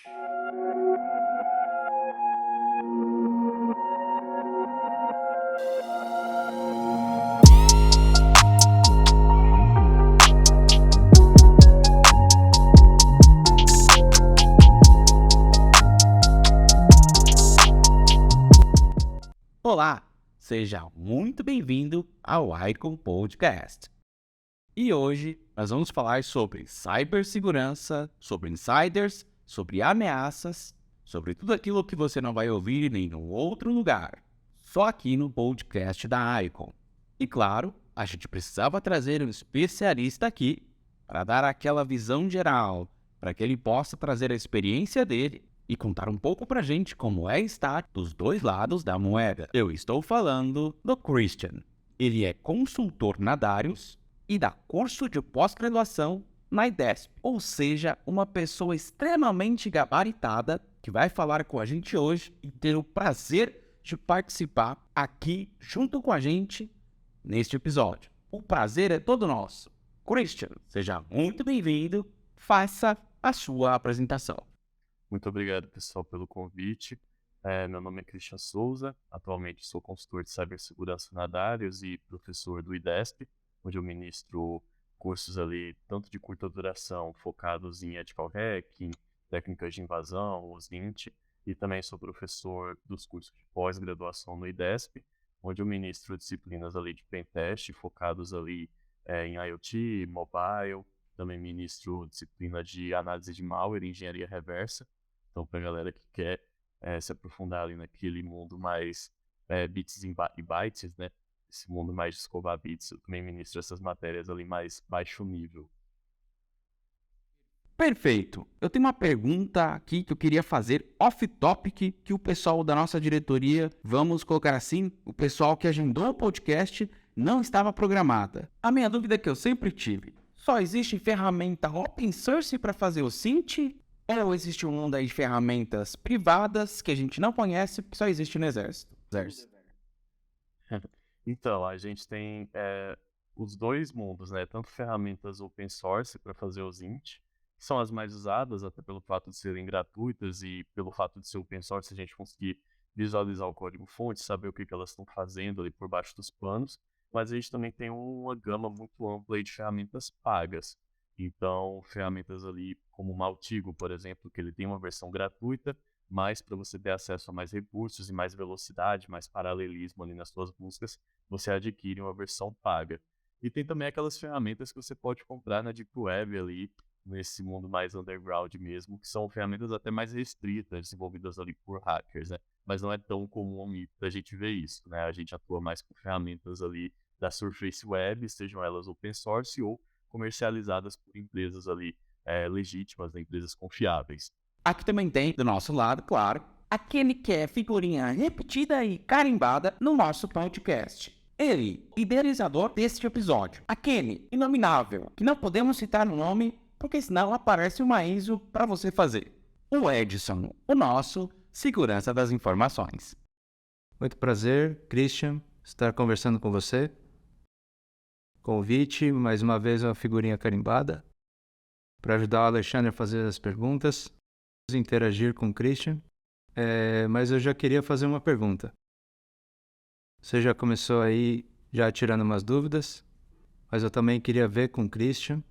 Olá, seja muito bem-vindo ao Icon Podcast. E hoje nós vamos falar sobre cibersegurança, sobre insiders, sobre ameaças, sobre tudo aquilo que você não vai ouvir em nenhum outro lugar, só aqui no podcast da Icon. E claro, a gente precisava trazer um especialista aqui para dar aquela visão geral, para que ele possa trazer a experiência dele e contar um pouco pra gente como é estar dos dois lados da moeda. Eu estou falando do Christian. Ele é consultor na Darius e dá curso de pós-graduação na IDESP, ou seja, uma pessoa extremamente gabaritada que vai falar com a gente hoje e ter o prazer de participar aqui junto com a gente neste episódio. O prazer é todo nosso. Christian, seja muito bem-vindo, faça a sua apresentação. Muito obrigado, pessoal, pelo convite. Meu nome é Christian Souza, atualmente sou consultor de cibersegurança na Darius e professor do IDESP, onde eu ministro cursos ali, tanto de curta duração, focados em ethical hacking, técnicas de invasão, OSINT, e também sou professor dos cursos de pós-graduação no IDESP, onde eu ministro disciplinas ali de pentest, focados ali em IoT, mobile, também ministro disciplina de análise de malware e engenharia reversa. Então, para a galera que quer se aprofundar ali naquele mundo mais bits e bytes, né? Esse mundo mais de escovar bits, eu também ministro essas matérias ali mais baixo nível. Perfeito. Eu tenho uma pergunta aqui que eu queria fazer off-topic, que o pessoal da nossa diretoria, vamos colocar assim, o pessoal que agendou o podcast não estava programada. A minha dúvida que eu sempre tive, só existe ferramenta open source para fazer o Cint? Ou existe um mundo aí de ferramentas privadas que a gente não conhece, que só existe no Exército? Então, a gente tem os dois mundos, né? Tanto ferramentas open source para fazer os int, que são as mais usadas, até pelo fato de serem gratuitas e pelo fato de ser open source, a gente conseguir visualizar o código-fonte, saber o que elas estão fazendo ali por baixo dos panos. Mas a gente também tem uma gama muito ampla aí de ferramentas pagas. Então, ferramentas ali como o Maltigo, por exemplo, que ele tem uma versão gratuita, mas para você ter acesso a mais recursos e mais velocidade, mais paralelismo ali nas suas buscas, você adquire uma versão paga. E tem também aquelas ferramentas que você pode comprar na Deep Web ali, nesse mundo mais underground mesmo, que são ferramentas até mais restritas, desenvolvidas ali por hackers, né? Mas não é tão comum a gente ver isso, né? A gente atua mais com ferramentas ali da Surface Web, sejam elas open source ou comercializadas por empresas ali legítimas, né, empresas confiáveis. Aqui também tem, do nosso lado, claro, aquele que é figurinha repetida e carimbada no nosso podcast. Ele, idealizador deste episódio. Aquele inominável, que não podemos citar o nome, porque senão aparece uma ISO para você fazer. O Edson, o nosso segurança das informações. Muito prazer, Christian, estar conversando com você. Convite, mais uma vez uma figurinha carimbada, para ajudar o Alexandre a fazer as perguntas, interagir com o Christian. Mas eu já queria fazer uma pergunta. Você já começou aí já tirando umas dúvidas, mas eu também queria ver com o Christian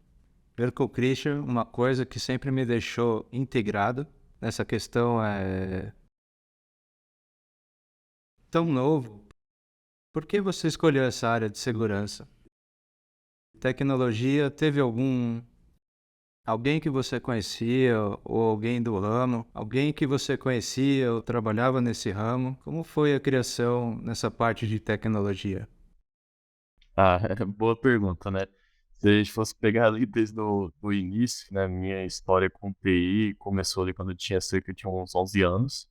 uma coisa que sempre me deixou integrado nessa questão tão novo. Por que você escolheu essa área de segurança? Tecnologia, teve alguém que você conhecia ou alguém do ramo, alguém que você conhecia ou trabalhava nesse ramo? Como foi a criação nessa parte de tecnologia? Boa pergunta, né? Se a gente fosse pegar ali desde o início, né? Minha história com TI começou ali quando eu tinha cerca de uns 11 anos.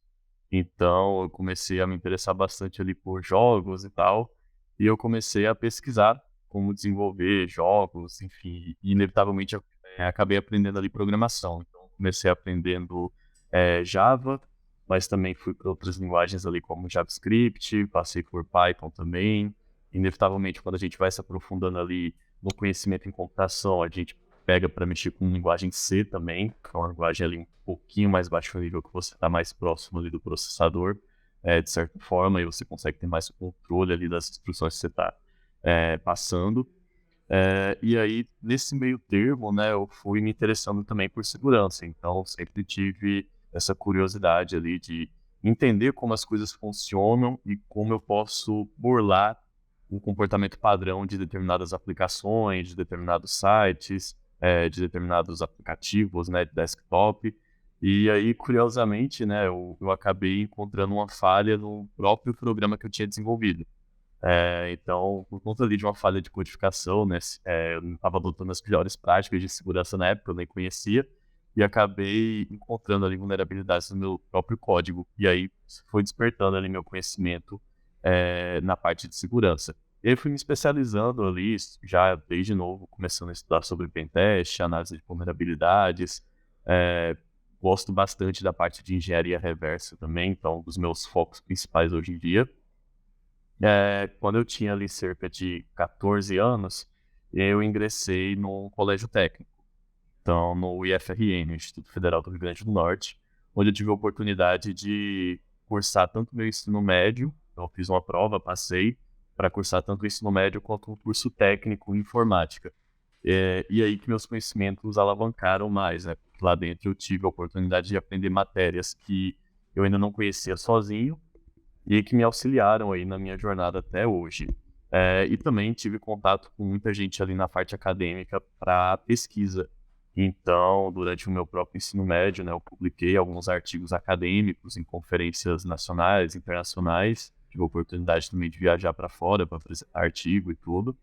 Então, eu comecei a me interessar bastante ali por jogos e tal. E eu comecei a pesquisar como desenvolver jogos, enfim. E inevitavelmente, eu acabei aprendendo ali programação. Então, comecei aprendendo Java, mas também fui para outras linguagens ali como JavaScript, passei por Python também. Inevitavelmente, quando a gente vai se aprofundando ali no conhecimento em computação, a gente pega para mexer com linguagem C também, que é uma linguagem ali um pouquinho mais baixo nível, que você está mais próximo ali do processador, de certa forma, e você consegue ter mais controle ali das instruções que você está passando. E aí, nesse meio termo, né, eu fui me interessando também por segurança. Então, sempre tive essa curiosidade ali de entender como as coisas funcionam e como eu posso burlar o comportamento padrão de determinadas aplicações, de determinados sites, de determinados aplicativos, né, de desktop. E aí, curiosamente, né, eu acabei encontrando uma falha no próprio programa que eu tinha desenvolvido. Então, por conta ali de uma falha de codificação, né, eu não estava adotando as melhores práticas de segurança na época, eu nem conhecia, e acabei encontrando ali vulnerabilidades no meu próprio código. E aí foi despertando ali meu conhecimento na parte de segurança. E aí fui me especializando ali, já desde novo, começando a estudar sobre pentest, análise de vulnerabilidades. Gosto bastante da parte de engenharia reversa também, então um dos meus focos principais hoje em dia. Quando eu tinha ali cerca de 14 anos, eu ingressei num colégio técnico, então no IFRN, Instituto Federal do Rio Grande do Norte, onde eu tive a oportunidade de cursar tanto meu ensino médio, então eu fiz uma prova, passei, para cursar tanto o ensino médio quanto um curso técnico em informática. E aí que meus conhecimentos alavancaram mais, né? Lá dentro eu tive a oportunidade de aprender matérias que eu ainda não conhecia sozinho, e que me auxiliaram aí na minha jornada até hoje. E também tive contato com muita gente ali na parte acadêmica para pesquisa. Então, durante o meu próprio ensino médio, né, eu publiquei alguns artigos acadêmicos em conferências nacionais, internacionais. Tive a oportunidade também de viajar para fora para apresentar artigo e tudo.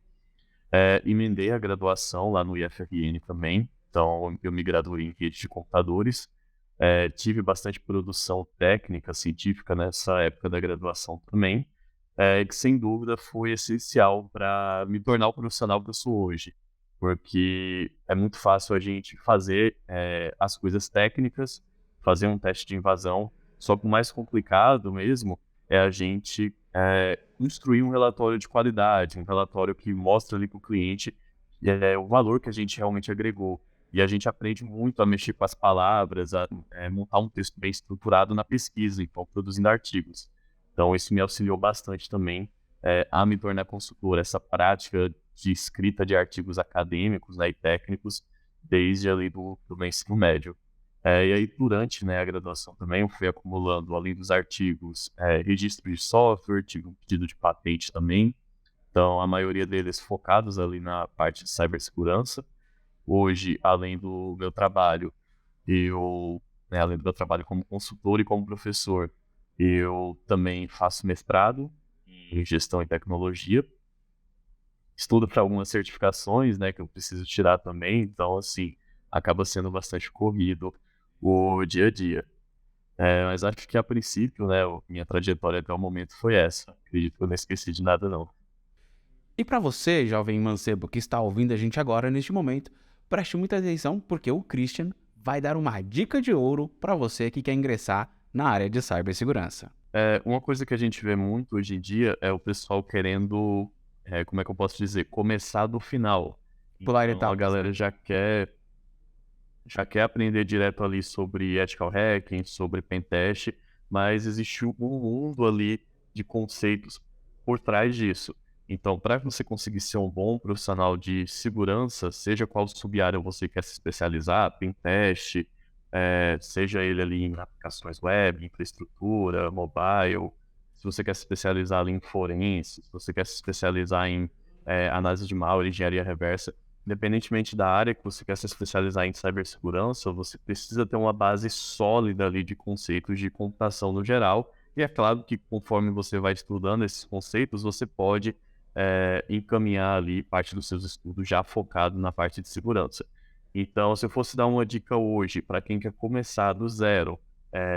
Emendei a graduação lá no IFRN também. Então, eu me graduei em rede de computadores. Tive bastante produção técnica, científica nessa época da graduação também, que sem dúvida foi essencial para me tornar o profissional que eu sou hoje, porque é muito fácil a gente fazer as coisas técnicas, fazer um teste de invasão, só que o mais complicado mesmo é a gente construir um relatório de qualidade, um relatório que mostra ali para o cliente o valor que a gente realmente agregou. E a gente aprende muito a mexer com as palavras, a montar um texto bem estruturado na pesquisa, então produzindo artigos. Então isso me auxiliou bastante também a me tornar consultor, essa prática de escrita de artigos acadêmicos, né, e técnicos desde ali do meu ensino médio. E aí durante, né, a graduação também eu fui acumulando, além dos artigos, registro de software, tive um pedido de patente também, então a maioria deles focados ali na parte de cibersegurança. Hoje, além do meu trabalho, além do meu trabalho como consultor e como professor, eu também faço mestrado em gestão e tecnologia. Estudo para algumas certificações, né, que eu preciso tirar também. Então, assim, acaba sendo bastante corrido o dia a dia. Mas acho que a princípio, né, minha trajetória até o momento foi essa. Acredito que eu não esqueci de nada, não. E para você, jovem mancebo que está ouvindo a gente agora neste momento, preste muita atenção porque o Christian vai dar uma dica de ouro para você que quer ingressar na área de cibersegurança. Uma coisa que a gente vê muito hoje em dia é o pessoal querendo, como é que eu posso dizer, começar do final. Pular Então, a etapas, galera né? já quer aprender direto ali sobre ethical hacking, sobre pentest, mas existe um mundo ali de conceitos por trás disso. Então, para você conseguir ser um bom profissional de segurança, seja qual sub-área você quer se especializar, pentest, seja ele ali em aplicações web, infraestrutura, mobile, se você quer se especializar ali em forense, se você quer se especializar em análise de malware, engenharia reversa, independentemente da área que você quer se especializar em cibersegurança, você precisa ter uma base sólida ali de conceitos de computação no geral. E é claro que conforme você vai estudando esses conceitos, você pode encaminhar ali parte dos seus estudos já focado na parte de segurança. Então, se eu fosse dar uma dica hoje para quem quer começar do zero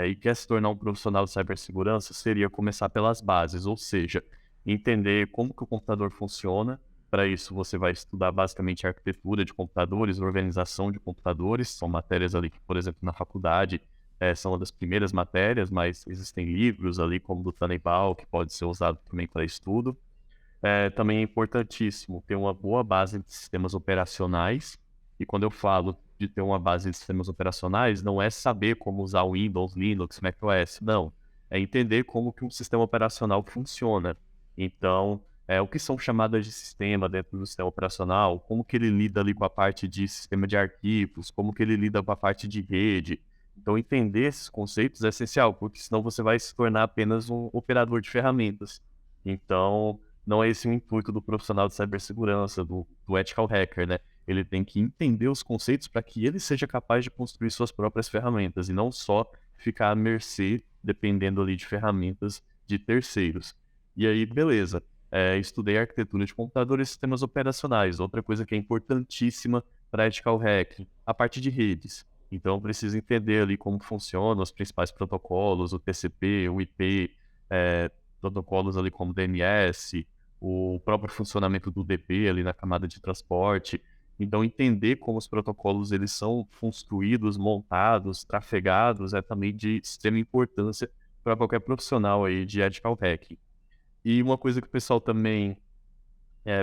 e quer se tornar um profissional de cibersegurança, seria começar pelas bases, ou seja, entender como que o computador funciona. Para isso, você vai estudar basicamente a arquitetura de computadores, organização de computadores, são matérias ali que, por exemplo, na faculdade são uma das primeiras matérias, mas existem livros ali como do Tannenbaum, que pode ser usado também para estudo. Também é importantíssimo ter uma boa base de sistemas operacionais, E quando eu falo de ter uma base de sistemas operacionais, não é saber como usar o Windows, Linux, macOS, não. É entender como que um sistema operacional funciona. Então, o que são chamadas de sistema dentro do sistema operacional, como que ele lida ali com a parte de sistema de arquivos, como que ele lida com a parte de rede. Então, entender esses conceitos é essencial, porque senão você vai se tornar apenas um operador de ferramentas. Então, não é esse o intuito do profissional de cibersegurança, do ethical hacker, né? Ele tem que entender os conceitos para que ele seja capaz de construir suas próprias ferramentas e não só ficar à mercê, dependendo ali de ferramentas de terceiros. E aí, beleza. Estudei arquitetura de computadores e sistemas operacionais. Outra coisa que é importantíssima para ethical hacking, a parte de redes. Então, eu preciso entender ali como funcionam os principais protocolos, o TCP, o IP, protocolos ali como DNS, o próprio funcionamento do DP ali na camada de transporte. Então, entender como os protocolos eles são construídos, montados, trafegados, é também de extrema importância para qualquer profissional aí de ethical hacking. E uma coisa que o pessoal também,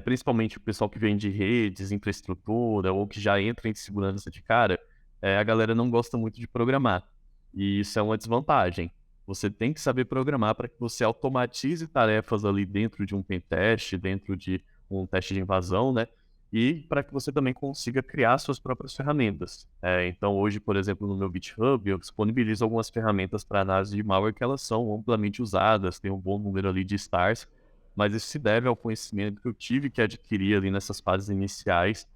principalmente o pessoal que vem de redes, infraestrutura, ou que já entra em segurança de cara, a galera não gosta muito de programar. E isso é uma desvantagem. Você tem que saber programar para que você automatize tarefas ali dentro de um pentest, dentro de um teste de invasão, né? E para que você também consiga criar suas próprias ferramentas. Então, hoje, por exemplo, no meu GitHub, eu disponibilizo algumas ferramentas para análise de malware que elas são amplamente usadas, tem um bom número ali de stars, mas isso se deve ao conhecimento que eu tive que adquirir ali nessas fases iniciais,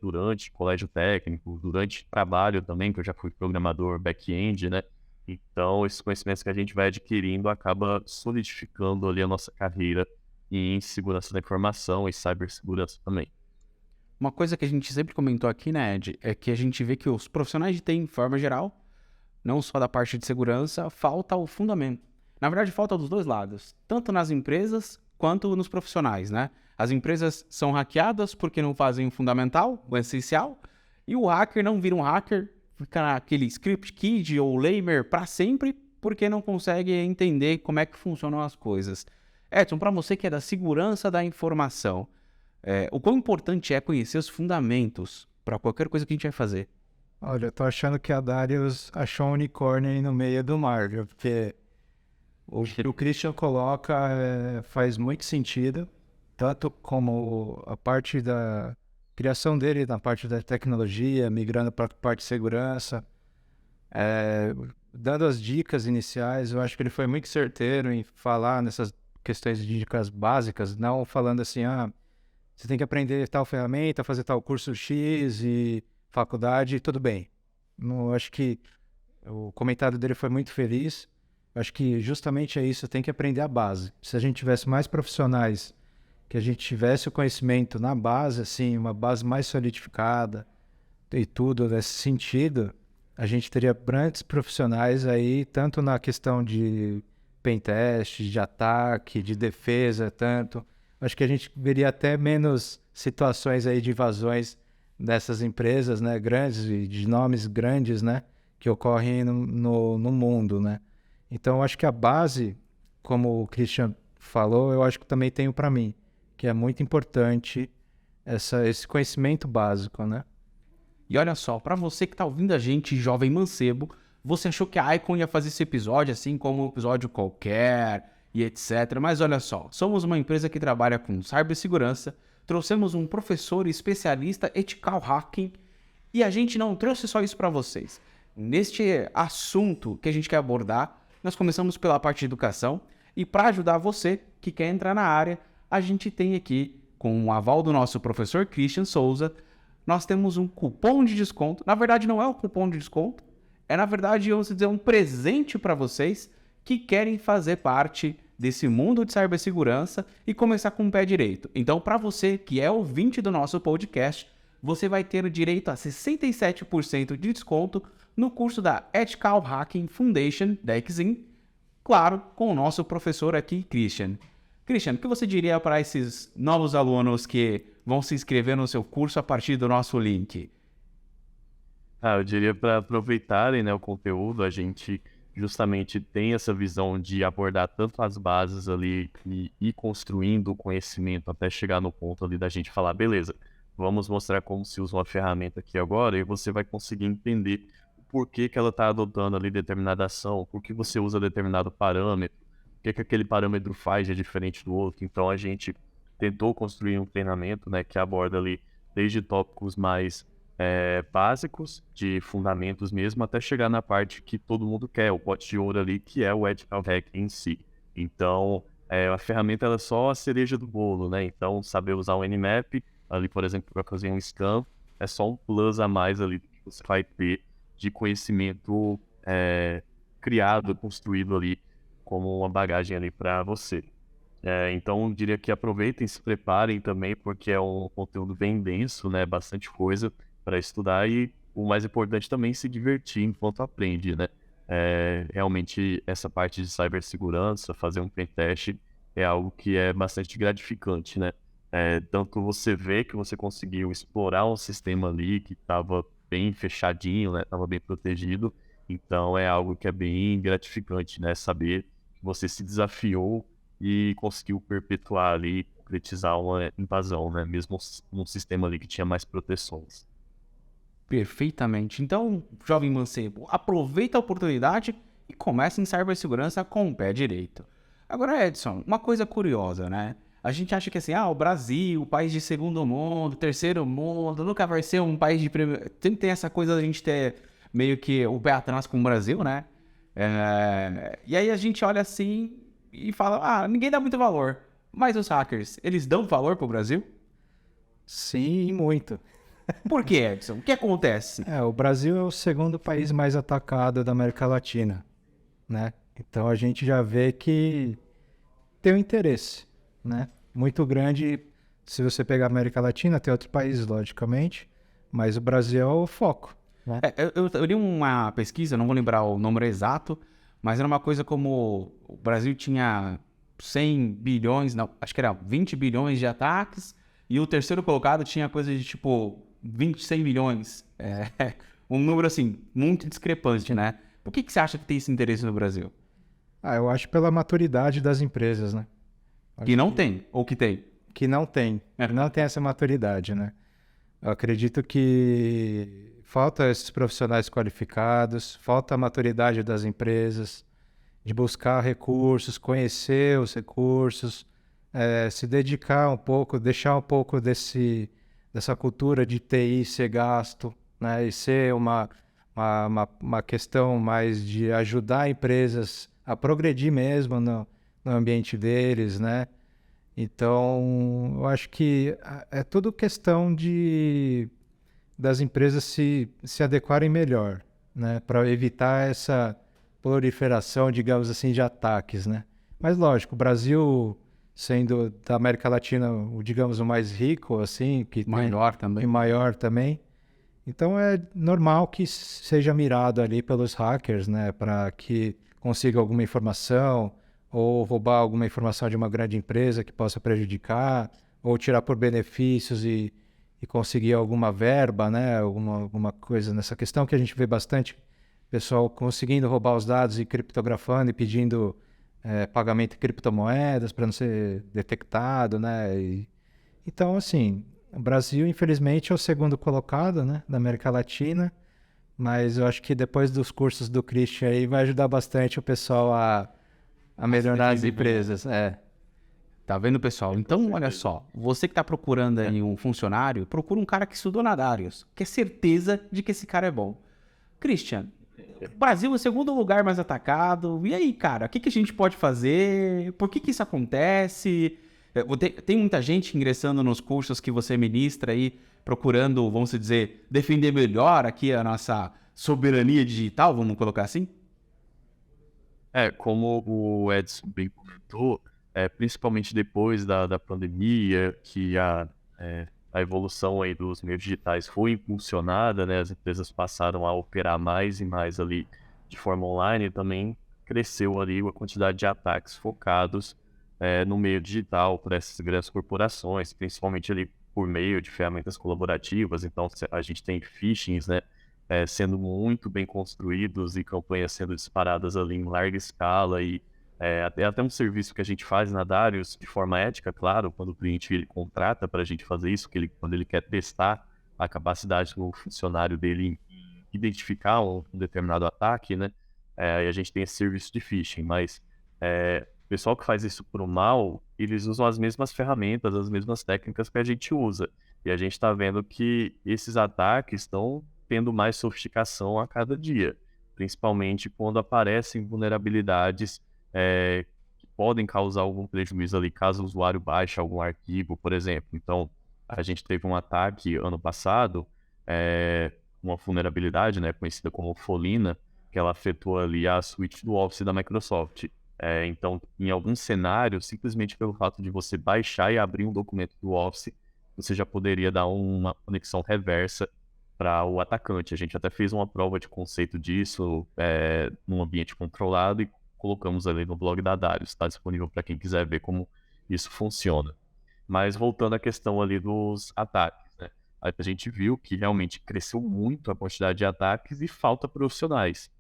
durante colégio técnico, durante trabalho também, que eu já fui programador back-end, né? Então, esses conhecimentos que a gente vai adquirindo acaba solidificando ali a nossa carreira em segurança da informação e cibersegurança também. Uma coisa que a gente sempre comentou aqui, né, Ed, é que a gente vê que os profissionais de TI, em forma geral, não só da parte de segurança, falta o fundamento. Na verdade, falta dos dois lados, tanto nas empresas quanto nos profissionais, né? As empresas são hackeadas porque não fazem o fundamental, o essencial, e o hacker não vira um hacker, fica naquele script kid ou lamer para sempre, porque não consegue entender como é que funcionam as coisas. Edson, para você que é da segurança da informação, o quão importante é conhecer os fundamentos para qualquer coisa que a gente vai fazer? Olha, eu tô achando que a Darius achou um unicórnio aí no meio do mar, viu? Porque o que o Christian coloca faz muito sentido, tanto como a parte da criação dele na parte da tecnologia, migrando para a parte de segurança, dando as dicas iniciais. Eu acho que ele foi muito certeiro em falar nessas questões de dicas básicas, não falando assim, você tem que aprender tal ferramenta, fazer tal curso X e faculdade, tudo bem. Eu acho que o comentário dele foi muito feliz. Eu acho que justamente é isso, tem que aprender a base. Se a gente tivesse mais profissionais, que a gente tivesse o conhecimento na base, assim, uma base mais solidificada e tudo nesse sentido, a gente teria grandes profissionais aí, tanto na questão de pentest, de ataque, de defesa, tanto. Acho que a gente veria até menos situações aí de invasões dessas empresas, né, grandes e de nomes grandes, né, que ocorrem no mundo, né. Então, eu acho que a base, como o Christian falou, eu acho que também tenho para mim, que é muito importante esse conhecimento básico, né. E olha só, para você que está ouvindo a gente, jovem mancebo, você achou que a Icon ia fazer esse episódio assim como um episódio qualquer e etc. Mas olha só, somos uma empresa que trabalha com cibersegurança, trouxemos um professor especialista ethical hacking e a gente não trouxe só isso para vocês. Neste assunto que a gente quer abordar, nós começamos pela parte de educação e para ajudar você que quer entrar na área, a gente tem aqui, com o aval do nosso professor Christian Souza, nós temos um cupom de desconto. Na verdade, não é um cupom de desconto, na verdade, vamos dizer, um presente para vocês que querem fazer parte desse mundo de cibersegurança e começar com o pé direito. Então, para você que é ouvinte do nosso podcast, você vai ter o direito a 67% de desconto no curso da Ethical Hacking Foundation da Exim, claro, com o nosso professor aqui, Christian. Christian, o que você diria para esses novos alunos que vão se inscrever no seu curso a partir do nosso link? Eu diria para aproveitarem, né, o conteúdo, a gente justamente tem essa visão de abordar tanto as bases ali e ir construindo o conhecimento até chegar no ponto ali da gente falar, beleza, vamos mostrar como se usa uma ferramenta aqui agora e você vai conseguir entender o porquê que ela está adotando ali determinada ação, por que você usa determinado parâmetro, o que aquele parâmetro faz de diferente do outro. Então a gente tentou construir um treinamento, né, que aborda ali desde tópicos mais básicos, de fundamentos mesmo, até chegar na parte que todo mundo quer, o pote de ouro ali, que é o Ethical Hack em si. Então, a ferramenta ela é só a cereja do bolo, né? Então, saber usar o Nmap, ali, por exemplo, para fazer um scan, é só um plus a mais ali que você vai ter de conhecimento criado, construído ali como uma bagagem ali para você. Então, eu diria que aproveitem, se preparem também, porque é um conteúdo bem denso, né? Bastante coisa para estudar e o mais importante também se divertir enquanto aprende, né? Realmente essa parte de cibersegurança, fazer um pentest é algo que é bastante gratificante, né? Tanto você vê que você conseguiu explorar um sistema ali que estava bem fechadinho, né? Estava bem protegido, então é algo que é bem gratificante, né? Saber que você se desafiou e conseguiu perpetuar ali, concretizar uma invasão, né? Mesmo num sistema ali que tinha mais proteções. Perfeitamente. Então, jovem mancebo, aproveita a oportunidade e começa em cibersegurança com o pé direito. Agora, Edson, uma coisa curiosa, né? A gente acha que assim, o Brasil, país de segundo mundo, terceiro mundo, nunca vai ser um país de primeiro... Sempre tem essa coisa da gente ter meio que o pé atrás com o Brasil, né? E aí a gente olha assim e fala, ninguém dá muito valor. Mas os hackers, eles dão valor pro Brasil? Sim, muito. Por que, Edson? O que acontece? O Brasil é o segundo país mais atacado da América Latina, né? Então a gente já vê que tem um interesse, né? Muito grande. Se você pegar a América Latina, tem outros países, logicamente, mas o Brasil é o foco, né? Eu li uma pesquisa, não vou lembrar o número exato, mas era uma coisa como o Brasil tinha 100 bilhões, não, acho que era 20 bilhões de ataques, e o terceiro colocado tinha coisa de tipo 100 milhões. Um número assim, muito discrepante, né? Por que você acha que tem esse interesse no Brasil? Eu acho pela maturidade das empresas, né? Que não tem, ou que tem? Que não tem. Não tem essa maturidade, né? Eu acredito que falta esses profissionais qualificados, falta a maturidade das empresas, de buscar recursos, conhecer os recursos, se dedicar um pouco, deixar um pouco dessa cultura de TI ser gasto, né? E ser uma questão mais de ajudar empresas a progredir mesmo no ambiente deles, né? Então, eu acho que é tudo questão das empresas se adequarem melhor, né? Para evitar essa proliferação, digamos assim, de ataques, né? Mas, lógico, o Brasil, sendo da América Latina, digamos, o mais rico, assim, que Maior também. E maior também. Então, é normal que seja mirado ali pelos hackers, né? Para que consiga alguma informação ou roubar alguma informação de uma grande empresa que possa prejudicar, ou tirar por benefícios e conseguir alguma verba, né? Alguma coisa nessa questão que a gente vê bastante pessoal conseguindo roubar os dados e criptografando e pedindo pagamento em criptomoedas para não ser detectado, né? Então, assim, o Brasil, infelizmente, é o segundo colocado, né, da América Latina, mas eu acho que depois dos cursos do Christian aí vai ajudar bastante o pessoal a melhorar as empresas. Tá vendo, pessoal? Então, olha só, você que tá procurando aí um funcionário, procura um cara que estudou na Darius, que é certeza de que esse cara é bom. Christian, o Brasil é o segundo lugar mais atacado. E aí, cara, o que a gente pode fazer? Por que isso acontece? Tem muita gente ingressando nos cursos que você ministra aí, procurando, vamos dizer, defender melhor aqui a nossa soberania digital, vamos colocar assim? Como o Edson bem comentou, principalmente depois da pandemia, que a evolução aí dos meios digitais foi impulsionada, né? As empresas passaram a operar mais e mais ali de forma online, e também cresceu ali a quantidade de ataques focados no meio digital por essas grandes corporações, principalmente ali por meio de ferramentas colaborativas. Então a gente tem phishings, né? Sendo muito bem construídos e campanhas sendo disparadas ali em larga escala e Até um serviço que a gente faz na Darius de forma ética, claro, quando o cliente ele contrata para a gente fazer isso, quando ele quer testar a capacidade do funcionário dele em identificar um determinado ataque, né? E a gente tem esse serviço de phishing, mas o pessoal que faz isso por mal, eles usam as mesmas ferramentas, as mesmas técnicas que a gente usa. E a gente está vendo que esses ataques estão tendo mais sofisticação a cada dia, principalmente quando aparecem vulnerabilidades que podem causar algum prejuízo ali, caso o usuário baixe algum arquivo, por exemplo. Então, a gente teve um ataque ano passado, uma vulnerabilidade, né, conhecida como Folina, que ela afetou ali a suíte do Office da Microsoft. Então, em alguns cenários, simplesmente pelo fato de você baixar e abrir um documento do Office, você já poderia dar uma conexão reversa para o atacante. A gente até fez uma prova de conceito disso num ambiente controlado e colocamos ali no blog da Darius. Está disponível para quem quiser ver como isso funciona. Mas voltando à questão ali dos ataques, né? A gente viu que realmente cresceu muito a quantidade de ataques e falta profissionais.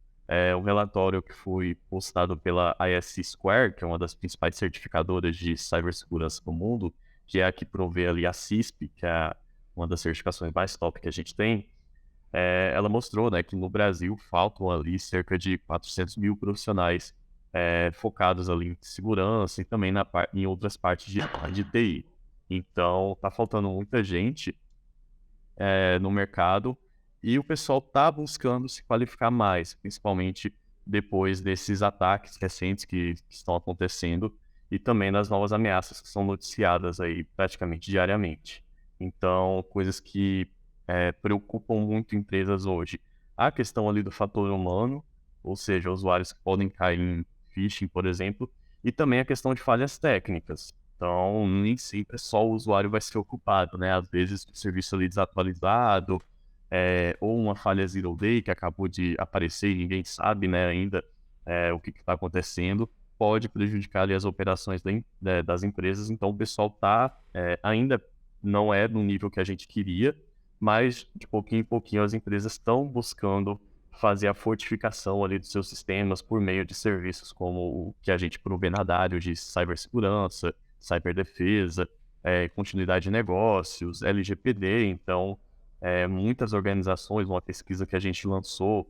Um relatório que foi postado pela ISC Square, que é uma das principais certificadoras de cibersegurança do mundo, que é a que provê ali a CISP, que é uma das certificações mais top que a gente tem, ela mostrou, né, que no Brasil faltam ali cerca de 400 mil profissionais focados ali em segurança e também em outras partes de TI. Então, tá faltando muita gente no mercado e o pessoal tá buscando se qualificar mais, principalmente depois desses ataques recentes que estão acontecendo e também das novas ameaças que são noticiadas aí praticamente diariamente. Então, coisas que preocupam muito empresas hoje. A questão ali do fator humano, ou seja, usuários que podem cair em phishing, por exemplo, e também a questão de falhas técnicas. Então, nem sempre só o usuário vai ser ocupado, né? Às vezes, o serviço ali desatualizado, ou uma falha zero day que acabou de aparecer e ninguém sabe, né, ainda o que está acontecendo, pode prejudicar ali as operações das empresas. Então, o pessoal ainda não é no nível que a gente queria, mas de pouquinho em pouquinho as empresas estão buscando fazer a fortificação ali dos seus sistemas por meio de serviços como o que a gente provê na Dario de cibersegurança, cyberdefesa, continuidade de negócios, LGPD. Então, muitas organizações, uma pesquisa que a gente lançou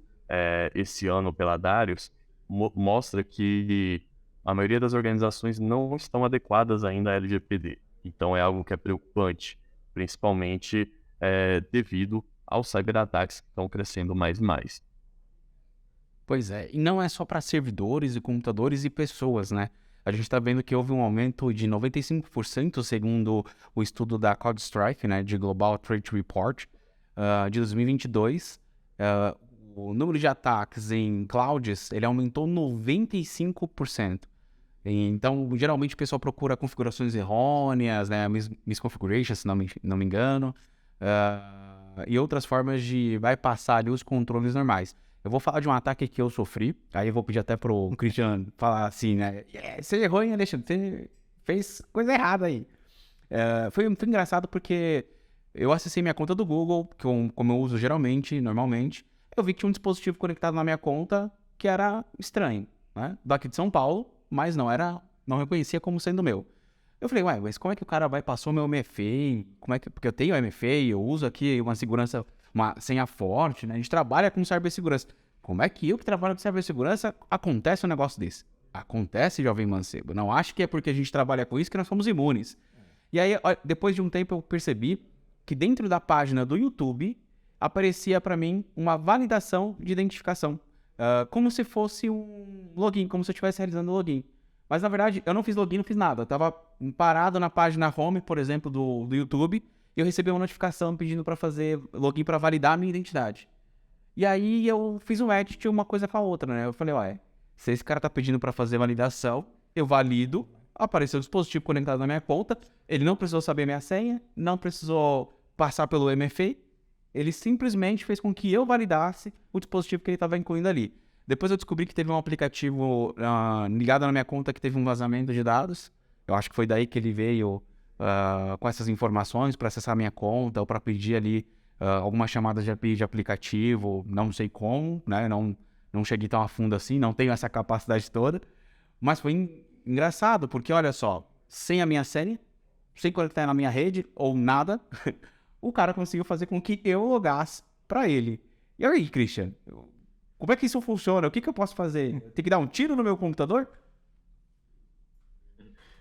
esse ano pela Darius, mostra que a maioria das organizações não estão adequadas ainda à LGPD. Então, é algo que é preocupante, principalmente devido aos cyberataques que estão crescendo mais e mais. Pois é, e não é só para servidores e computadores e pessoas, né? A gente está vendo que houve um aumento de 95%, segundo o estudo da CrowdStrike, né, de Global Threat Report, de 2022. O número de ataques em clouds, ele aumentou 95%. Então, geralmente o pessoal procura configurações errôneas, né, misconfiguration, se não me engano, e outras formas de bypassar ali os controles normais. Eu vou falar de um ataque que eu sofri, aí eu vou pedir até pro Christian falar assim, né? Você errou, hein, Alexandre? Você fez coisa errada aí. Foi muito engraçado porque eu acessei minha conta do Google, como eu uso geralmente, normalmente. Eu vi que tinha um dispositivo conectado na minha conta que era estranho, né? Daqui de São Paulo, mas não reconhecia como sendo meu. Eu falei, ué, mas como é que o cara passou meu MFA? Porque eu tenho MFA, eu uso aqui uma senha forte, né? A gente trabalha com cibersegurança. Como é que eu que trabalho com cibersegurança acontece um negócio desse? Acontece, jovem mancebo. Não acho que é porque a gente trabalha com isso que nós somos imunes. E aí, depois de um tempo, eu percebi que dentro da página do YouTube aparecia para mim uma validação de identificação. Como se fosse um login, como se eu estivesse realizando o login. Mas, na verdade, eu não fiz login, não fiz nada. Eu estava parado na página home, por exemplo, do YouTube, e eu recebi uma notificação pedindo para fazer login para validar a minha identidade. E aí eu fiz um match de uma coisa com a outra, né? Eu falei, ué, se esse cara tá pedindo para fazer validação, eu valido, apareceu o dispositivo conectado na minha conta, ele não precisou saber minha senha, não precisou passar pelo MFA, ele simplesmente fez com que eu validasse o dispositivo que ele estava incluindo ali. Depois eu descobri que teve um aplicativo ligado na minha conta que teve um vazamento de dados. Eu acho que foi daí que ele veio com essas informações para acessar a minha conta ou para pedir ali alguma chamada de API de aplicativo. Não sei como, né? Não cheguei tão a fundo assim, não tenho essa capacidade toda. Mas foi engraçado, porque olha só, sem a minha senha, sem conectar na minha rede ou nada, o cara conseguiu fazer com que eu logasse para ele. E aí, Christian, como é que isso funciona? O que eu posso fazer? Tem que dar um tiro no meu computador?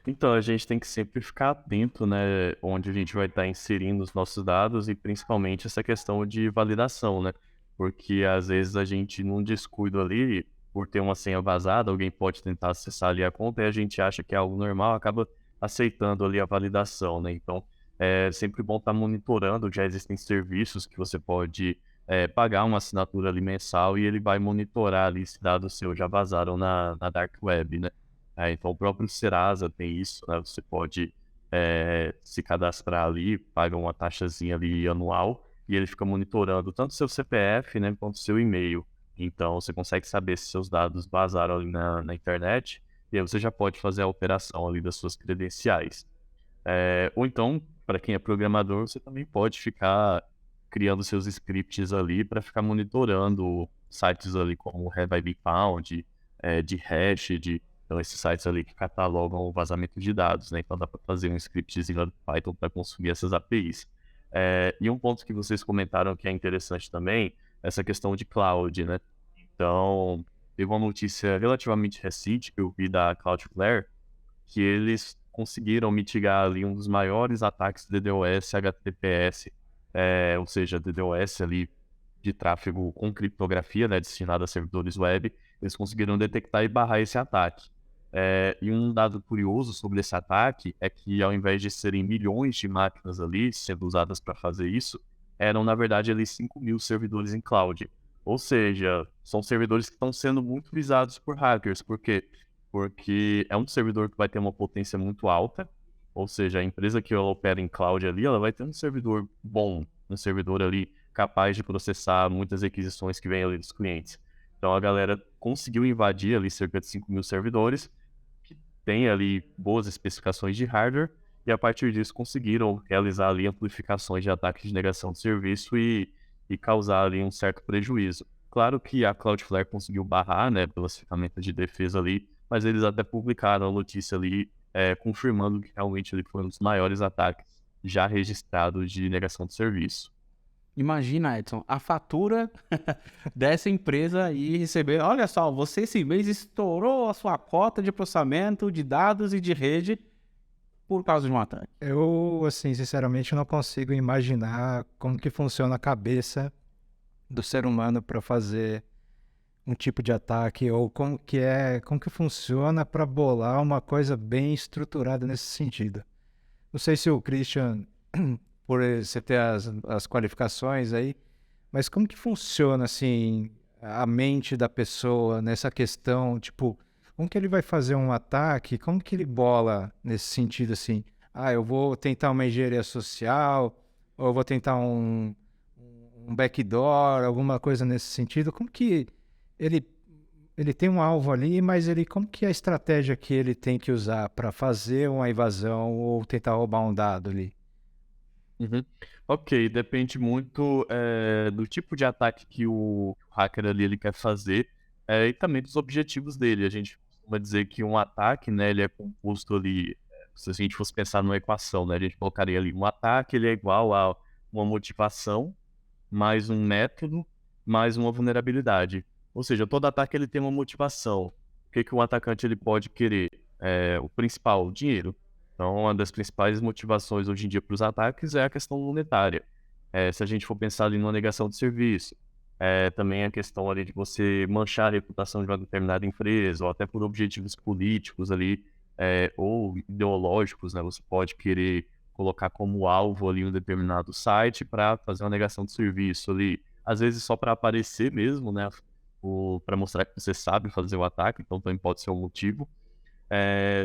Então, a gente tem que sempre ficar atento, né, onde a gente vai estar inserindo os nossos dados e principalmente essa questão de validação, né? Porque às vezes a gente, num descuido ali, por ter uma senha vazada, alguém pode tentar acessar ali a conta e a gente acha que é algo normal, acaba aceitando ali a validação, né? Então, é sempre bom estar monitorando, já existem serviços que você pode pagar uma assinatura ali mensal e ele vai monitorar ali se dados seus já vazaram na Dark Web, né? Então o próprio Serasa tem isso, né? Você pode se cadastrar ali, paga uma taxazinha ali anual e ele fica monitorando tanto seu CPF, né, quanto seu e-mail. Então você consegue saber se seus dados vazaram ali na internet e aí você já pode fazer a operação ali das suas credenciais. Ou então, para quem é programador, você também pode ficar criando seus scripts ali para ficar monitorando sites ali como Have I Been Found, de Hashed, então esses sites ali que catalogam o vazamento de dados, né? Então dá para fazer um scriptzinho no Python para consumir essas APIs. E um ponto que vocês comentaram que é interessante também, essa questão de cloud, né? Então, teve uma notícia relativamente recente que eu vi da Cloudflare, que eles conseguiram mitigar ali um dos maiores ataques de DDoS HTTPS, ou seja, DDoS ali de tráfego com criptografia, né, destinado a servidores web, eles conseguiram detectar e barrar esse ataque. E um dado curioso sobre esse ataque é que, ao invés de serem milhões de máquinas ali sendo usadas para fazer isso, eram, na verdade, ali 5.000 servidores em cloud. Ou seja, são servidores que estão sendo muito visados por hackers. Por quê? Porque é um servidor que vai ter uma potência muito alta, ou seja, a empresa que ela opera em cloud ali, ela vai ter um servidor bom, um servidor ali capaz de processar muitas requisições que vêm ali dos clientes. Então a galera conseguiu invadir ali cerca de 5.000 servidores, que tem ali boas especificações de hardware, e a partir disso conseguiram realizar ali amplificações de ataques de negação de serviço e causar ali um certo prejuízo. Claro que a Cloudflare conseguiu barrar, né, pelas ferramentas de defesa ali, mas eles até publicaram a notícia ali, confirmando que realmente ele foi um dos maiores ataques já registrados de negação de serviço. Imagina, Edson, a fatura dessa empresa e receber, olha só, você esse mês estourou a sua cota de processamento de dados e de rede por causa de um ataque. Eu, assim, sinceramente, não consigo imaginar como que funciona a cabeça do ser humano para fazer um tipo de ataque ou como que funciona para bolar uma coisa bem estruturada nesse sentido. Não sei se o Christian, por você ter as qualificações aí, mas como que funciona, assim, a mente da pessoa nessa questão, tipo, como que ele vai fazer um ataque, como que ele bola nesse sentido, assim, eu vou tentar uma engenharia social, ou eu vou tentar um backdoor, alguma coisa nesse sentido, como que ele, ele tem um alvo ali, mas como que é a estratégia que ele tem que usar para fazer uma invasão ou tentar roubar um dado ali? Uhum. Ok, depende muito do tipo de ataque que o hacker ali ele quer fazer e também dos objetivos dele. A gente costuma dizer que um ataque, né, ele é composto ali, se a gente fosse pensar numa equação, né, a gente colocaria ali um ataque, ele é igual a uma motivação, mais um método, mais uma vulnerabilidade. Ou seja, todo ataque ele tem uma motivação. O que o atacante ele pode querer? O principal, o dinheiro. Então, uma das principais motivações hoje em dia para os ataques é a questão monetária. Se a gente for pensar ali numa negação de serviço, também a questão ali de você manchar a reputação de uma determinada empresa, ou até por objetivos políticos ali, ou ideológicos, né? Você pode querer colocar como alvo ali um determinado site para fazer uma negação de serviço ali, às vezes só para aparecer mesmo, né? Para mostrar que você sabe fazer o ataque, então também pode ser um motivo.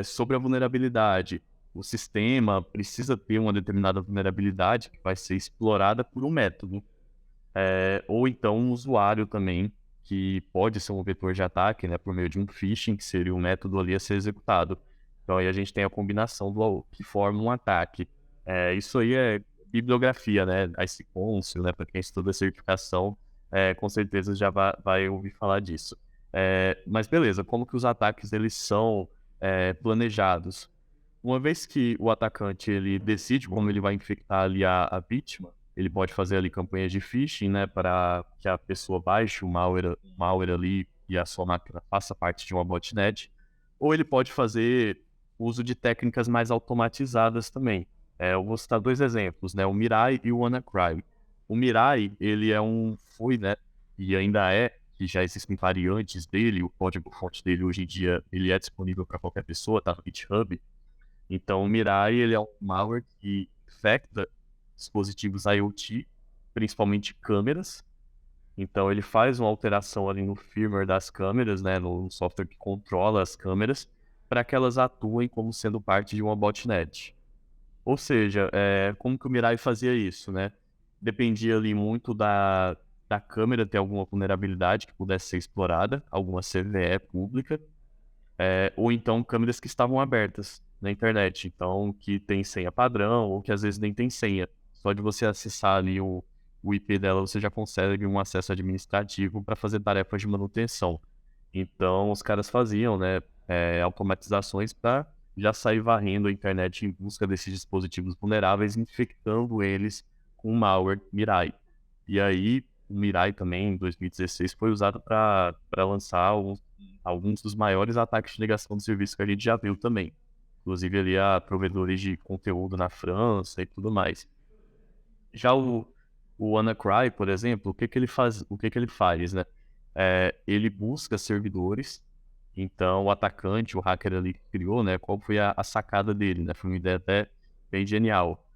Sobre a vulnerabilidade, o sistema precisa ter uma determinada vulnerabilidade que vai ser explorada por um método. Ou então um usuário também, que pode ser um vetor de ataque, né, por meio de um phishing, que seria o método ali a ser executado. Então aí a gente tem a combinação do que forma um ataque. Isso aí é bibliografia, né, IC-Council, né, para quem estuda certificação, com certeza já vai ouvir falar disso. Mas beleza, como que os ataques eles são planejados? Uma vez que o atacante ele decide como ele vai infectar ali a vítima, ele pode fazer ali campanhas de phishing, né, para que a pessoa baixe o malware ali e a sua máquina faça parte de uma botnet, ou ele pode fazer uso de técnicas mais automatizadas também. Eu vou citar dois exemplos, né, o Mirai e o WannaCry. O Mirai, ele foi, né, e ainda é, que já existem variantes dele, o código-fonte dele hoje em dia ele é disponível para qualquer pessoa, tá no GitHub. Então, o Mirai, ele é um malware que infecta dispositivos IoT, principalmente câmeras. Então, ele faz uma alteração ali no firmware das câmeras, né, no software que controla as câmeras, para que elas atuem como sendo parte de uma botnet. Ou seja, como que o Mirai fazia isso, né? Dependia ali muito da câmera ter alguma vulnerabilidade que pudesse ser explorada, alguma CVE pública, ou então câmeras que estavam abertas na internet, então que tem senha padrão ou que às vezes nem tem senha. Só de você acessar ali o IP dela, você já consegue um acesso administrativo para fazer tarefas de manutenção. Então os caras faziam, né, automatizações para já sair varrendo a internet em busca desses dispositivos vulneráveis, infectando eles com o malware Mirai. E aí o Mirai também, em 2016, foi usado para lançar alguns dos maiores ataques de negação de serviço que a gente já viu também. Inclusive ali a provedores de conteúdo na França e tudo mais. Já o WannaCry, por exemplo, o que que ele faz, né? Ele busca servidores. Então o atacante, o hacker ali que criou, né? Qual foi a sacada dele, né? Foi uma ideia até bem genial.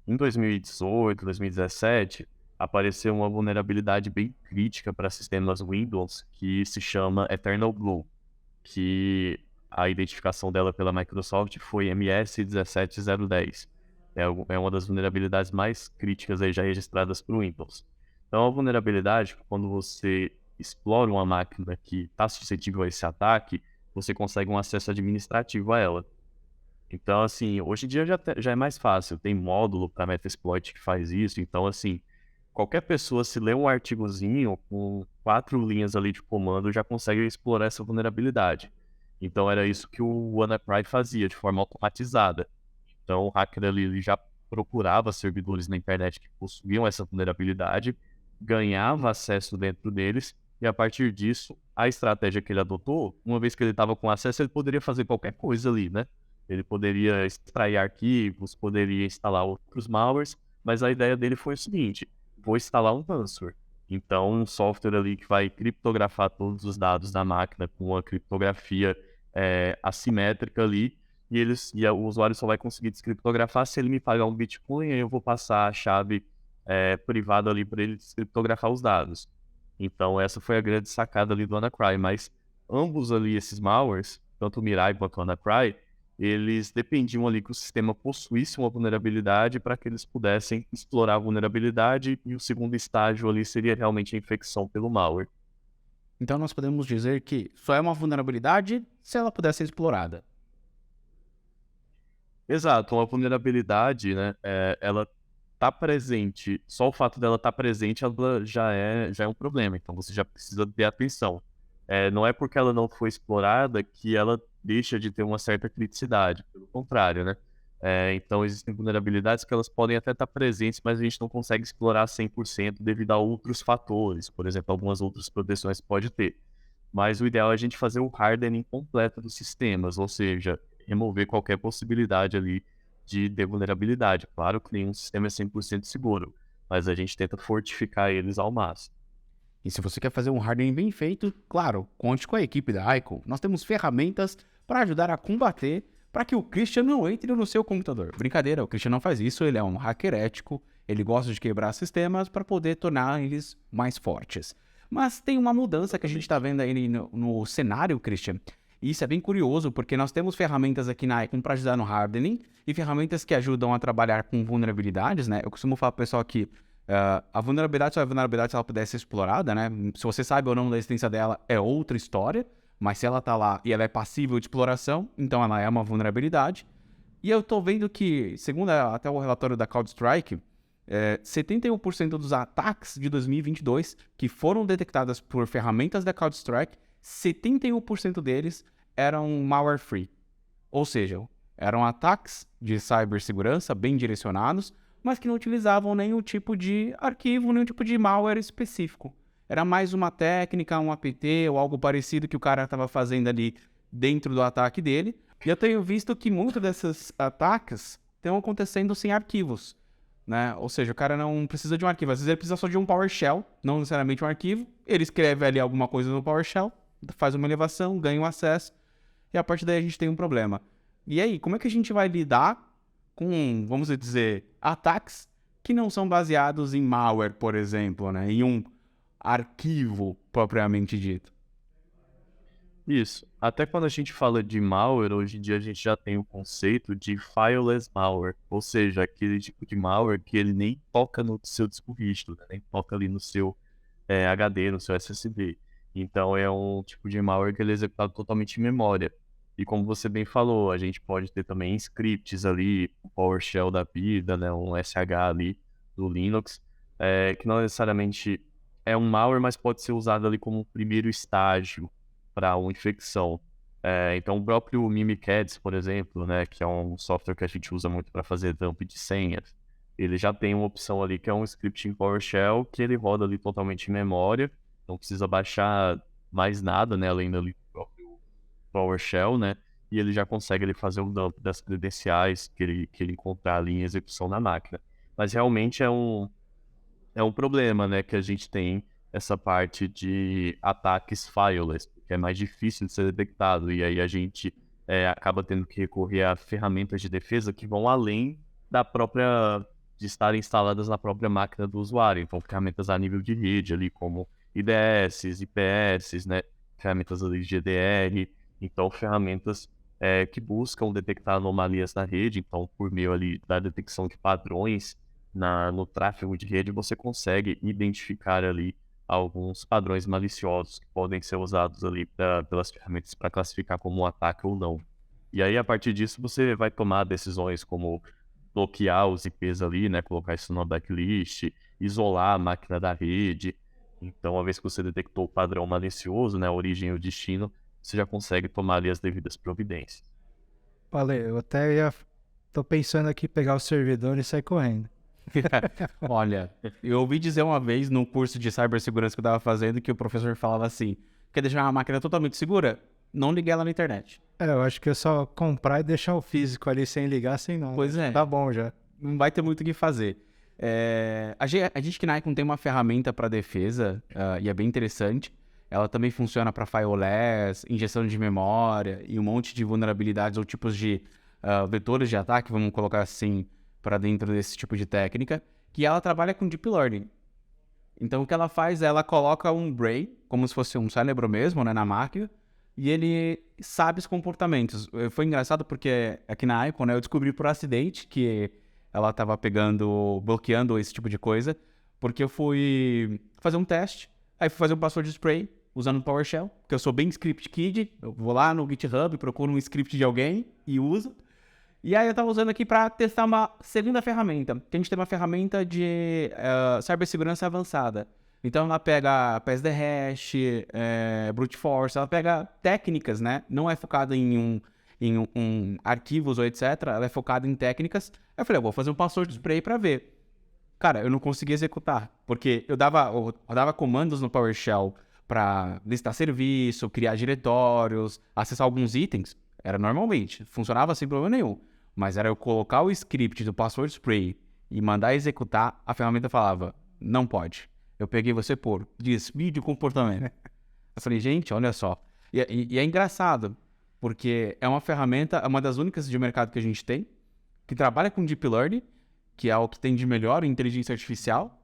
Em 2018, 2017, apareceu uma vulnerabilidade bem crítica para sistemas Windows que se chama Eternal Blue, que a identificação dela pela Microsoft foi MS17010. É uma das vulnerabilidades mais críticas aí já registradas para o Windows. Então, a vulnerabilidade, quando você explora uma máquina que está suscetível a esse ataque, você consegue um acesso administrativo a ela. Então, assim, hoje em dia já é mais fácil. Tem módulo para Metasploit que faz isso. Então, assim, qualquer pessoa, se ler um artigozinho com 4 linhas ali de comando, já consegue explorar essa vulnerabilidade. Então, era isso que o WannaCry fazia, de forma automatizada. Então, o hacker ali ele já procurava servidores na internet que possuíam essa vulnerabilidade, ganhava acesso dentro deles, e a partir disso, a estratégia que ele adotou, uma vez que ele estava com acesso, ele poderia fazer qualquer coisa ali, né? Ele poderia extrair arquivos, poderia instalar outros malwares, mas a ideia dele foi o seguinte: vou instalar um ransomware. Então, um software ali que vai criptografar todos os dados da máquina com uma criptografia assimétrica ali, e o usuário só vai conseguir descriptografar se ele me pagar um Bitcoin, aí eu vou passar a chave privada ali para ele descriptografar os dados. Então, essa foi a grande sacada ali do WannaCry, mas ambos ali, esses malwares, tanto o Mirai quanto o WannaCry, eles dependiam ali que o sistema possuísse uma vulnerabilidade para que eles pudessem explorar a vulnerabilidade, e o segundo estágio ali seria realmente a infecção pelo malware. Então nós podemos dizer que só é uma vulnerabilidade se ela puder ser explorada. Exato, uma vulnerabilidade, né, ela tá presente, só o fato dela estar presente, ela já é um problema, então você já precisa ter atenção. Não é porque ela não foi explorada que ela deixa de ter uma certa criticidade, pelo contrário, né? Então existem vulnerabilidades que elas podem até estar presentes, mas a gente não consegue explorar 100% devido a outros fatores, por exemplo, algumas outras proteções pode ter. Mas o ideal é a gente fazer o hardening completo dos sistemas, ou seja, remover qualquer possibilidade ali de vulnerabilidade. Claro que nenhum sistema é 100% seguro, mas a gente tenta fortificar eles ao máximo. E se você quer fazer um hardening bem feito, claro, conte com a equipe da ICO. Nós temos ferramentas para ajudar a combater para que o Christian não entre no seu computador. Brincadeira, o Christian não faz isso, ele é um hacker ético, ele gosta de quebrar sistemas para poder tornar eles mais fortes. Mas tem uma mudança que a gente está vendo aí no cenário, Christian, e isso é bem curioso, porque nós temos ferramentas aqui na Icon para ajudar no hardening e ferramentas que ajudam a trabalhar com vulnerabilidades, né? Eu costumo falar para o pessoal que a vulnerabilidade só é vulnerabilidade se ela puder ser explorada, né? Se você sabe ou não da existência dela, é outra história, mas se ela tá lá e ela é passível de exploração, então ela é uma vulnerabilidade. E eu tô vendo que, segundo até o relatório da CrowdStrike, 71% dos ataques de 2022 que foram detectados por ferramentas da CrowdStrike, 71% deles eram malware-free. Ou seja, eram ataques de cibersegurança bem direcionados, mas que não utilizavam nenhum tipo de arquivo, nenhum tipo de malware específico. Era mais uma técnica, um apt ou algo parecido que o cara estava fazendo ali dentro do ataque dele. E eu tenho visto que muitos desses ataques estão acontecendo sem arquivos, né? Ou seja, o cara não precisa de um arquivo. Às vezes ele precisa só de um PowerShell, não necessariamente um arquivo. Ele escreve ali alguma coisa no PowerShell, faz uma elevação, ganha um acesso, e a partir daí a gente tem um problema. E aí, como é que a gente vai lidar com, vamos dizer, ataques que não são baseados em malware, por exemplo, né? Em um arquivo propriamente dito? Isso. Até quando a gente fala de malware, hoje em dia a gente já tem o conceito de fileless malware, ou seja, aquele tipo de malware que ele nem toca no seu disco rígido, né? Nem toca ali no seu HD, no seu SSD. Então é um tipo de malware que ele é executado totalmente em memória. E como você bem falou, a gente pode ter também scripts ali, o PowerShell da vida, né? Um SH ali do Linux, que não necessariamente é um malware, mas pode ser usado ali como um primeiro estágio para uma infecção. Então, o próprio Mimikatz, por exemplo, né, que é um software que a gente usa muito para fazer dump de senhas, ele já tem uma opção ali que é um script em PowerShell, que ele roda ali totalmente em memória, não precisa baixar mais nada, né, além ali do próprio PowerShell, né, e ele já consegue ali fazer o dump das credenciais que ele encontrar ali em execução na máquina. Mas realmente é um problema, né, que a gente tem essa parte de ataques fileless, que é mais difícil de ser detectado, e aí a gente acaba tendo que recorrer a ferramentas de defesa que vão além da própria, de estarem instaladas na própria máquina do usuário. Então, ferramentas a nível de rede ali, como IDS, IPS, né, ferramentas ali de GDR, então ferramentas que buscam detectar anomalias na rede, então por meio ali da detecção de padrões no tráfego de rede, você consegue identificar ali alguns padrões maliciosos que podem ser usados ali pelas ferramentas para classificar como um ataque ou não. E aí, a partir disso, você vai tomar decisões como bloquear os IPs ali, né, colocar isso na blacklist, isolar a máquina da rede. Então, uma vez que você detectou o padrão malicioso, né, a origem e o destino, você já consegue tomar ali as devidas providências. Falei, eu até tô pensando aqui em pegar o servidor e sair correndo. Olha, eu ouvi dizer uma vez num curso de cibersegurança que eu estava fazendo que o professor falava assim: quer deixar uma máquina totalmente segura? Não ligue ela na internet. Eu acho que é só comprar e deixar o físico ali sem ligar, sem nada. Pois é. Tá bom já. Não vai ter muito o que fazer. A gente que na Icon tem uma ferramenta para defesa e é bem interessante. Ela também funciona para firewalls, injeção de memória e um monte de vulnerabilidades ou tipos de vetores de ataque, vamos colocar assim, para dentro desse tipo de técnica, que ela trabalha com Deep Learning. Então, o que ela faz é ela coloca um brain, como se fosse um cérebro mesmo, né, na máquina, e ele sabe os comportamentos. Foi engraçado porque aqui na Icon, né, eu descobri por acidente que ela estava bloqueando esse tipo de coisa, porque eu fui fazer um teste, aí fui fazer um password spray usando PowerShell, porque eu sou bem script kid, eu vou lá no GitHub, procuro um script de alguém e uso. E aí eu tava usando aqui para testar uma segunda ferramenta, que a gente tem uma ferramenta de cibersegurança avançada. Então ela pega PSD hash, brute force, ela pega técnicas, né? Não é focada em arquivos ou etc. Ela é focada em técnicas. Aí eu falei, eu vou fazer um password spray para ver. Cara, eu não consegui executar, porque eu dava comandos no PowerShell para listar serviço, criar diretórios, acessar alguns itens. Era normalmente, funcionava sem problema nenhum. Mas era eu colocar o script do password spray e mandar executar, a ferramenta falava, não pode. Eu peguei você por desvio de comportamento. Eu falei, gente, olha só. E é engraçado, porque é uma ferramenta, é uma das únicas de mercado que a gente tem, que trabalha com Deep Learning, que é o que tem de melhor em inteligência artificial,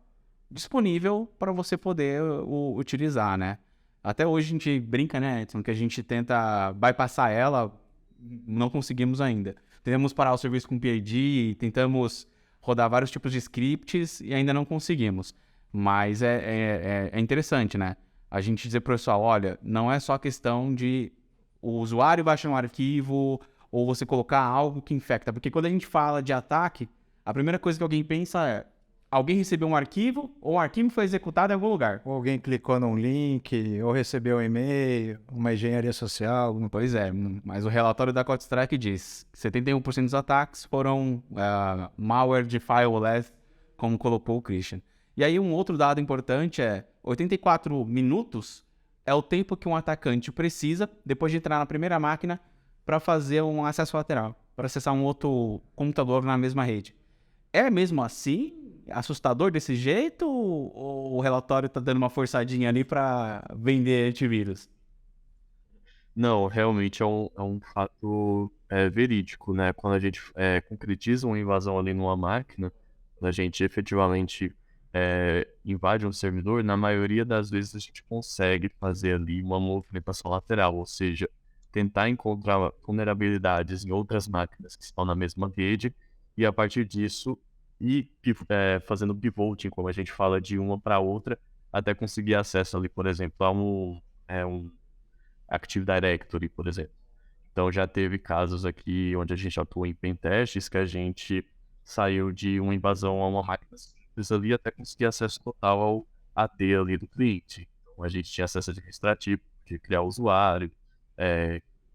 disponível para você poder utilizar, né? Até hoje a gente brinca, né, Edson, que a gente tenta bypassar ela, não conseguimos ainda. Tentamos parar o serviço com PID, tentamos rodar vários tipos de scripts e ainda não conseguimos. Mas é interessante, né? A gente dizer para o pessoal, olha, não é só questão de o usuário baixar um arquivo ou você colocar algo que infecta. Porque quando a gente fala de ataque, a primeira coisa que alguém pensa é alguém recebeu um arquivo ou um arquivo foi executado em algum lugar. Ou alguém clicou num link, ou recebeu um e-mail, uma engenharia social, alguma coisa. Pois é, mas o relatório da CrowdStrike diz que 71% dos ataques foram malware de firewalls, como colocou o Christian. E aí um outro dado importante é 84 minutos é o tempo que um atacante precisa, depois de entrar na primeira máquina, para fazer um acesso lateral, para acessar um outro computador na mesma rede. É mesmo assim? Assustador desse jeito? Ou o relatório tá dando uma forçadinha ali para vender antivírus? Não, realmente é um fato verídico, né? Quando a gente concretiza uma invasão ali numa máquina, quando a gente efetivamente invade um servidor, na maioria das vezes a gente consegue fazer ali uma movimentação lateral, ou seja, tentar encontrar vulnerabilidades em outras máquinas que estão na mesma rede e a partir disso ir fazendo pivoting, como a gente fala, de uma para outra, até conseguir acesso ali, por exemplo, a um Active Directory, por exemplo. Então já teve casos aqui onde a gente atua em pentests que a gente saiu de uma invasão a uma máquina simples ali até conseguir acesso total ao AD ali do cliente. Então a gente tinha acesso administrativo, de criar usuário,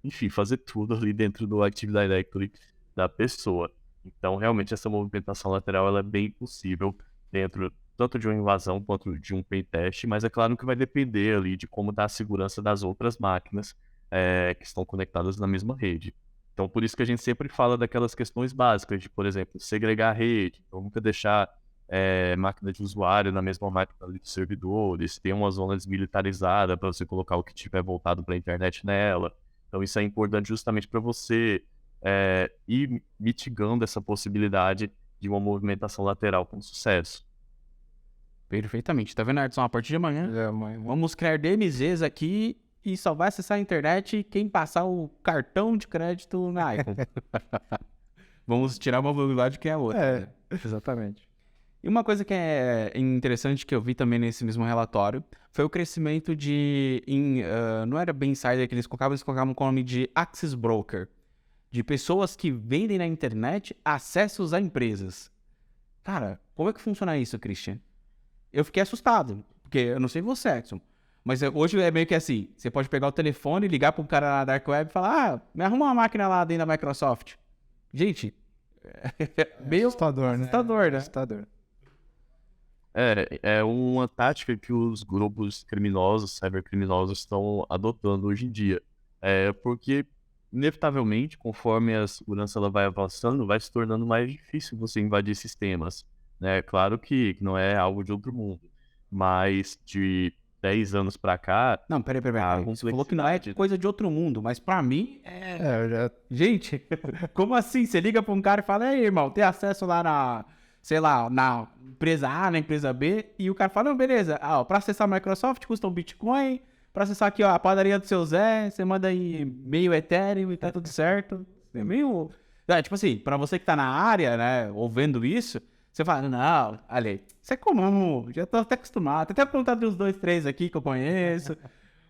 enfim, fazer tudo ali dentro do Active Directory da pessoa. Então realmente essa movimentação lateral ela é bem possível dentro tanto de uma invasão quanto de um pentest, mas é claro que vai depender ali de como está a segurança das outras máquinas que estão conectadas na mesma rede. Então, por isso que a gente sempre fala daquelas questões básicas de, por exemplo, segregar a rede, então nunca deixar máquina de usuário na mesma máquina de servidores, ter uma zona desmilitarizada para você colocar o que tiver voltado para a internet nela. Então, isso é importante justamente para você ir mitigando essa possibilidade de uma movimentação lateral com sucesso. Perfeitamente. Tá vendo, Edson? A partir de amanhã, vamos criar DMZs aqui e só vai acessar a internet quem passar o cartão de crédito na Icon. Vamos tirar uma vulnerabilidade que é a outra. Né? Exatamente. E uma coisa que é interessante que eu vi também nesse mesmo relatório foi o crescimento não era bem insider que eles colocavam com o nome de Access Broker, de pessoas que vendem na internet acessos a empresas. Cara, como é que funciona isso, Christian? Eu fiquei assustado, porque eu não sei você, Edson, mas hoje é meio que assim, você pode pegar o telefone, ligar para um cara na Dark Web e falar, me arruma uma máquina lá dentro da Microsoft. Gente, meio assustador, né? Assustador. É uma tática que os grupos criminosos, cybercriminosos, estão adotando hoje em dia. Porque, inevitavelmente, conforme a segurança ela vai avançando, vai se tornando mais difícil você invadir sistemas. Né? Claro que não é algo de outro mundo, mas de 10 anos para cá... Não, peraí. Você falou que não é coisa de outro mundo, mas pra mim Gente, como assim? Você liga pra um cara e fala, ei, irmão, tem acesso lá na empresa A, na empresa B, e o cara fala, não, beleza, pra acessar a Microsoft custa um Bitcoin, pra acessar aqui, a padaria do seu Zé, você manda aí meio Ethereum e tá tudo certo. É meio... tipo assim, pra você que tá na área, né, ouvindo isso, você fala, não, olha, isso é comum, já tô até acostumado, até perguntar dos 2, 3 aqui que eu conheço.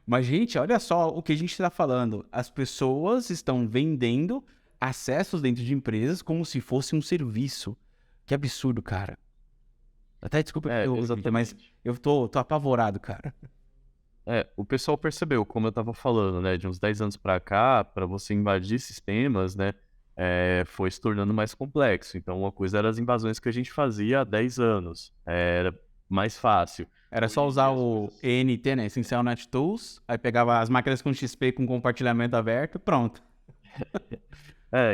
Mas, gente, olha só o que a gente está falando. As pessoas estão vendendo acessos dentro de empresas como se fosse um serviço. Que absurdo, cara. Até desculpa, mas eu tô apavorado, cara. O pessoal percebeu, como eu tava falando, né, de uns 10 anos para cá, para você invadir sistemas, né, foi se tornando mais complexo. Então, uma coisa era as invasões que a gente fazia há 10 anos. Era mais fácil. Era só usar o ENT, né? Essential Net Tools, aí pegava as máquinas com XP com compartilhamento aberto, pronto.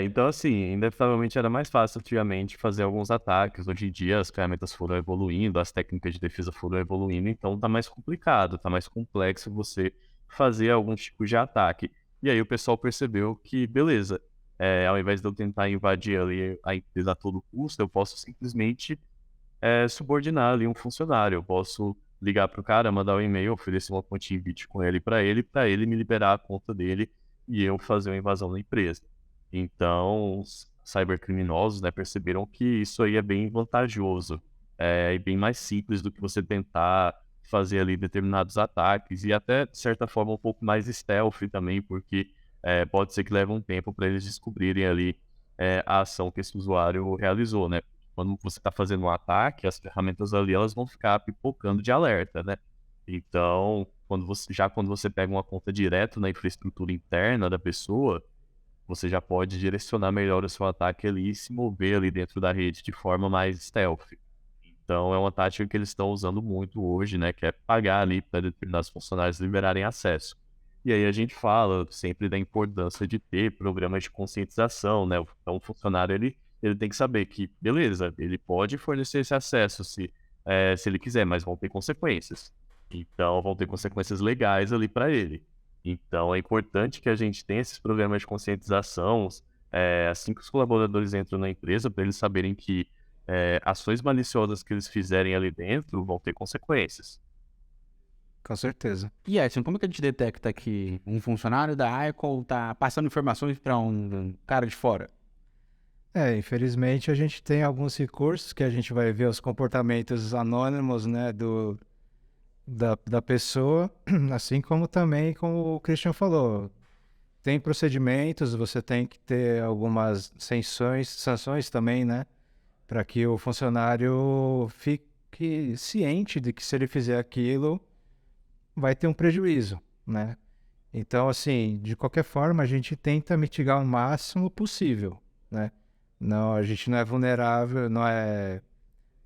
Então assim, inevitavelmente era mais fácil antigamente fazer alguns ataques. Hoje em dia as ferramentas foram evoluindo, as técnicas de defesa foram evoluindo, então tá mais complicado, tá mais complexo você fazer algum tipo de ataque. E aí o pessoal percebeu que, beleza, ao invés de eu tentar invadir ali a empresa a todo custo, eu posso simplesmente subordinar ali um funcionário. Eu posso ligar pro cara, mandar um e-mail, oferecer uma quantia em Bitcoin para ele me liberar a conta dele e eu fazer uma invasão na empresa. Então, os cybercriminosos, né, perceberam que isso aí é bem vantajoso, e bem mais simples do que você tentar fazer ali determinados ataques e até, de certa forma, um pouco mais stealth também, porque pode ser que leve um tempo para eles descobrirem ali a ação que esse usuário realizou, né? quando você está fazendo um ataque, as ferramentas ali elas vão ficar pipocando de alerta, né? Então, quando você pega uma conta direto na infraestrutura interna da pessoa, você já pode direcionar melhor o seu ataque ali e se mover ali dentro da rede de forma mais stealth. Então, é uma tática que eles estão usando muito hoje, né? Que é pagar ali para determinados funcionários liberarem acesso. E aí a gente fala sempre da importância de ter programas de conscientização, né? Então, o funcionário, ele tem que saber que, beleza, ele pode fornecer esse acesso se ele quiser, mas vão ter consequências. Então, vão ter consequências legais ali para ele. Então, é importante que a gente tenha esses programas de conscientização, assim que os colaboradores entram na empresa, para eles saberem que ações maliciosas que eles fizerem ali dentro vão ter consequências. Com certeza. E Edson, como que a gente detecta que um funcionário da Icon tá passando informações para um cara de fora? Infelizmente a gente tem alguns recursos que a gente vai ver os comportamentos anônimos, né, da pessoa, assim como também, como o Christian falou, tem procedimentos, você tem que ter algumas sanções também, né, para que o funcionário fique ciente de que se ele fizer aquilo, vai ter um prejuízo, né? Então, assim, de qualquer forma, a gente tenta mitigar o máximo possível, né? Não, a gente não é vulnerável, não é...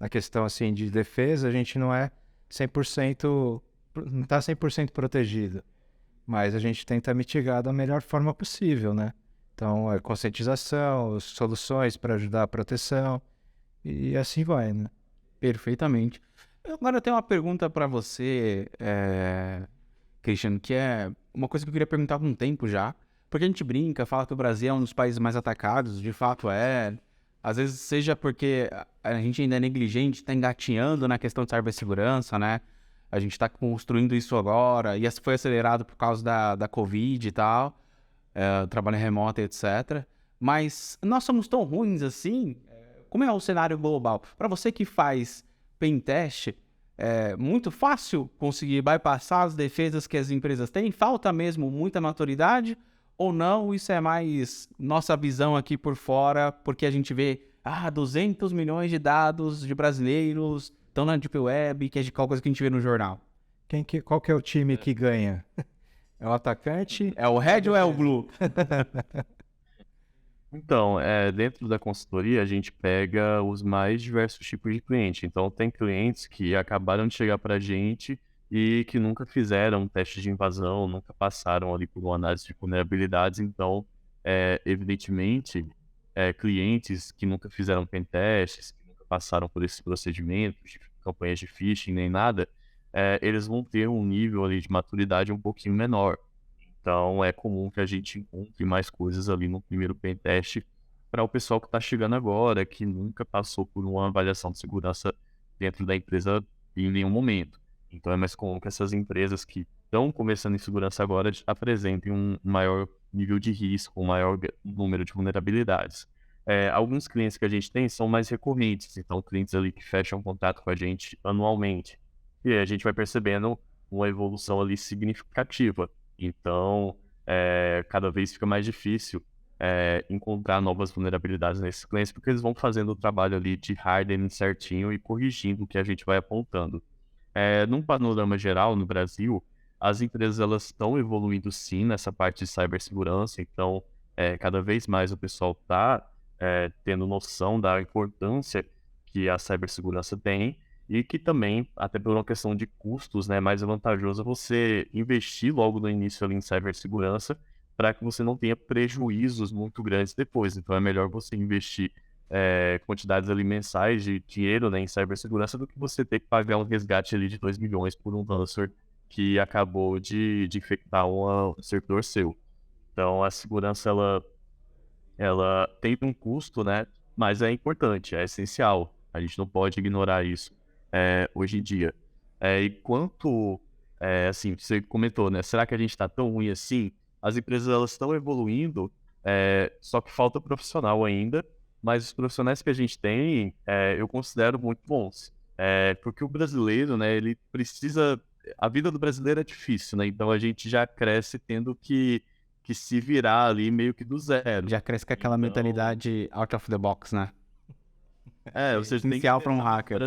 Na questão, assim, de defesa, a gente não é 100%... Não está 100% protegido. Mas a gente tenta mitigar da melhor forma possível, né? Então, é conscientização, soluções para ajudar a proteção, e assim vai, né? Perfeitamente. Agora eu tenho uma pergunta para você, Christian, que é uma coisa que eu queria perguntar há um tempo já. Porque a gente brinca, fala que o Brasil é um dos países mais atacados, de fato é. Às vezes seja porque a gente ainda é negligente, está engatinhando na questão de cibersegurança, né? A gente está construindo isso agora, e foi acelerado por causa da Covid e tal, trabalho remoto e etc. Mas nós somos tão ruins assim? Como é o cenário global? Para você que faz pentest, é muito fácil conseguir bypassar as defesas que as empresas têm? Falta mesmo muita maturidade? Ou não, isso é mais nossa visão aqui por fora, porque a gente vê 200 milhões de dados de brasileiros estão na Deep Web, que é de qualquer coisa que a gente vê no jornal. Qual que é o time que ganha? É o atacante? É o Red ou é o Blue? Então, dentro da consultoria, a gente pega os mais diversos tipos de cliente. Então, tem clientes que acabaram de chegar para a gente e que nunca fizeram um teste de invasão, nunca passaram ali por uma análise de vulnerabilidades. Então, evidentemente, clientes que nunca fizeram pentests, que nunca passaram por esses procedimentos de campanhas de phishing nem nada, eles vão ter um nível ali de maturidade um pouquinho menor. Então, é comum que a gente encontre mais coisas ali no primeiro pentest para o pessoal que está chegando agora, que nunca passou por uma avaliação de segurança dentro da empresa em nenhum momento. Então, é mais comum que essas empresas que estão começando em segurança agora apresentem um maior nível de risco, um maior número de vulnerabilidades. Alguns clientes que a gente tem são mais recorrentes, então clientes ali que fecham contato com a gente anualmente. E aí a gente vai percebendo uma evolução ali significativa. Então, cada vez fica mais difícil encontrar novas vulnerabilidades nesses clientes, porque eles vão fazendo o trabalho ali de hardening certinho e corrigindo o que a gente vai apontando. Num panorama geral, no Brasil, as empresas elas estão evoluindo sim nessa parte de cibersegurança, então cada vez mais o pessoal está tendo noção da importância que a cibersegurança tem, e que também, até por uma questão de custos, né, é mais vantajoso você investir logo no início ali em cibersegurança para que você não tenha prejuízos muito grandes depois. Então é melhor você investir quantidades ali mensais de dinheiro, né, em cibersegurança do que você ter que pagar um resgate ali de 2 milhões por um ransomware que acabou de infectar um servidor seu. Então a segurança ela tem um custo, né, mas é importante, é essencial. A gente não pode ignorar isso hoje em dia. E quanto, assim, você comentou, né? Será que a gente está tão ruim assim? As empresas elas estão evoluindo, só que falta profissional ainda, mas os profissionais que a gente tem, eu considero muito bons. Porque o brasileiro, né, ele precisa... A vida do brasileiro é difícil, né? Então a gente já cresce tendo que se virar ali meio que do zero. Já cresce com aquela Então, mentalidade out of the box, né? Você tem que Inicial ter, para um hacker.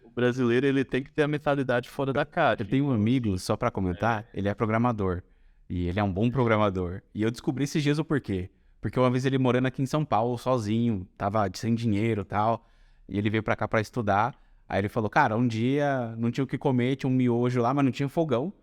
o brasileiro ele tem que ter a mentalidade fora da caixa. Eu tenho um amigo, só pra comentar, ele é programador. E ele é um bom programador. E eu descobri esses dias o porquê. Porque uma vez ele morando aqui em São Paulo, sozinho, tava sem dinheiro e tal, e ele veio pra cá pra estudar. Aí ele falou, cara, um dia não tinha o que comer, tinha um miojo lá, mas não tinha fogão.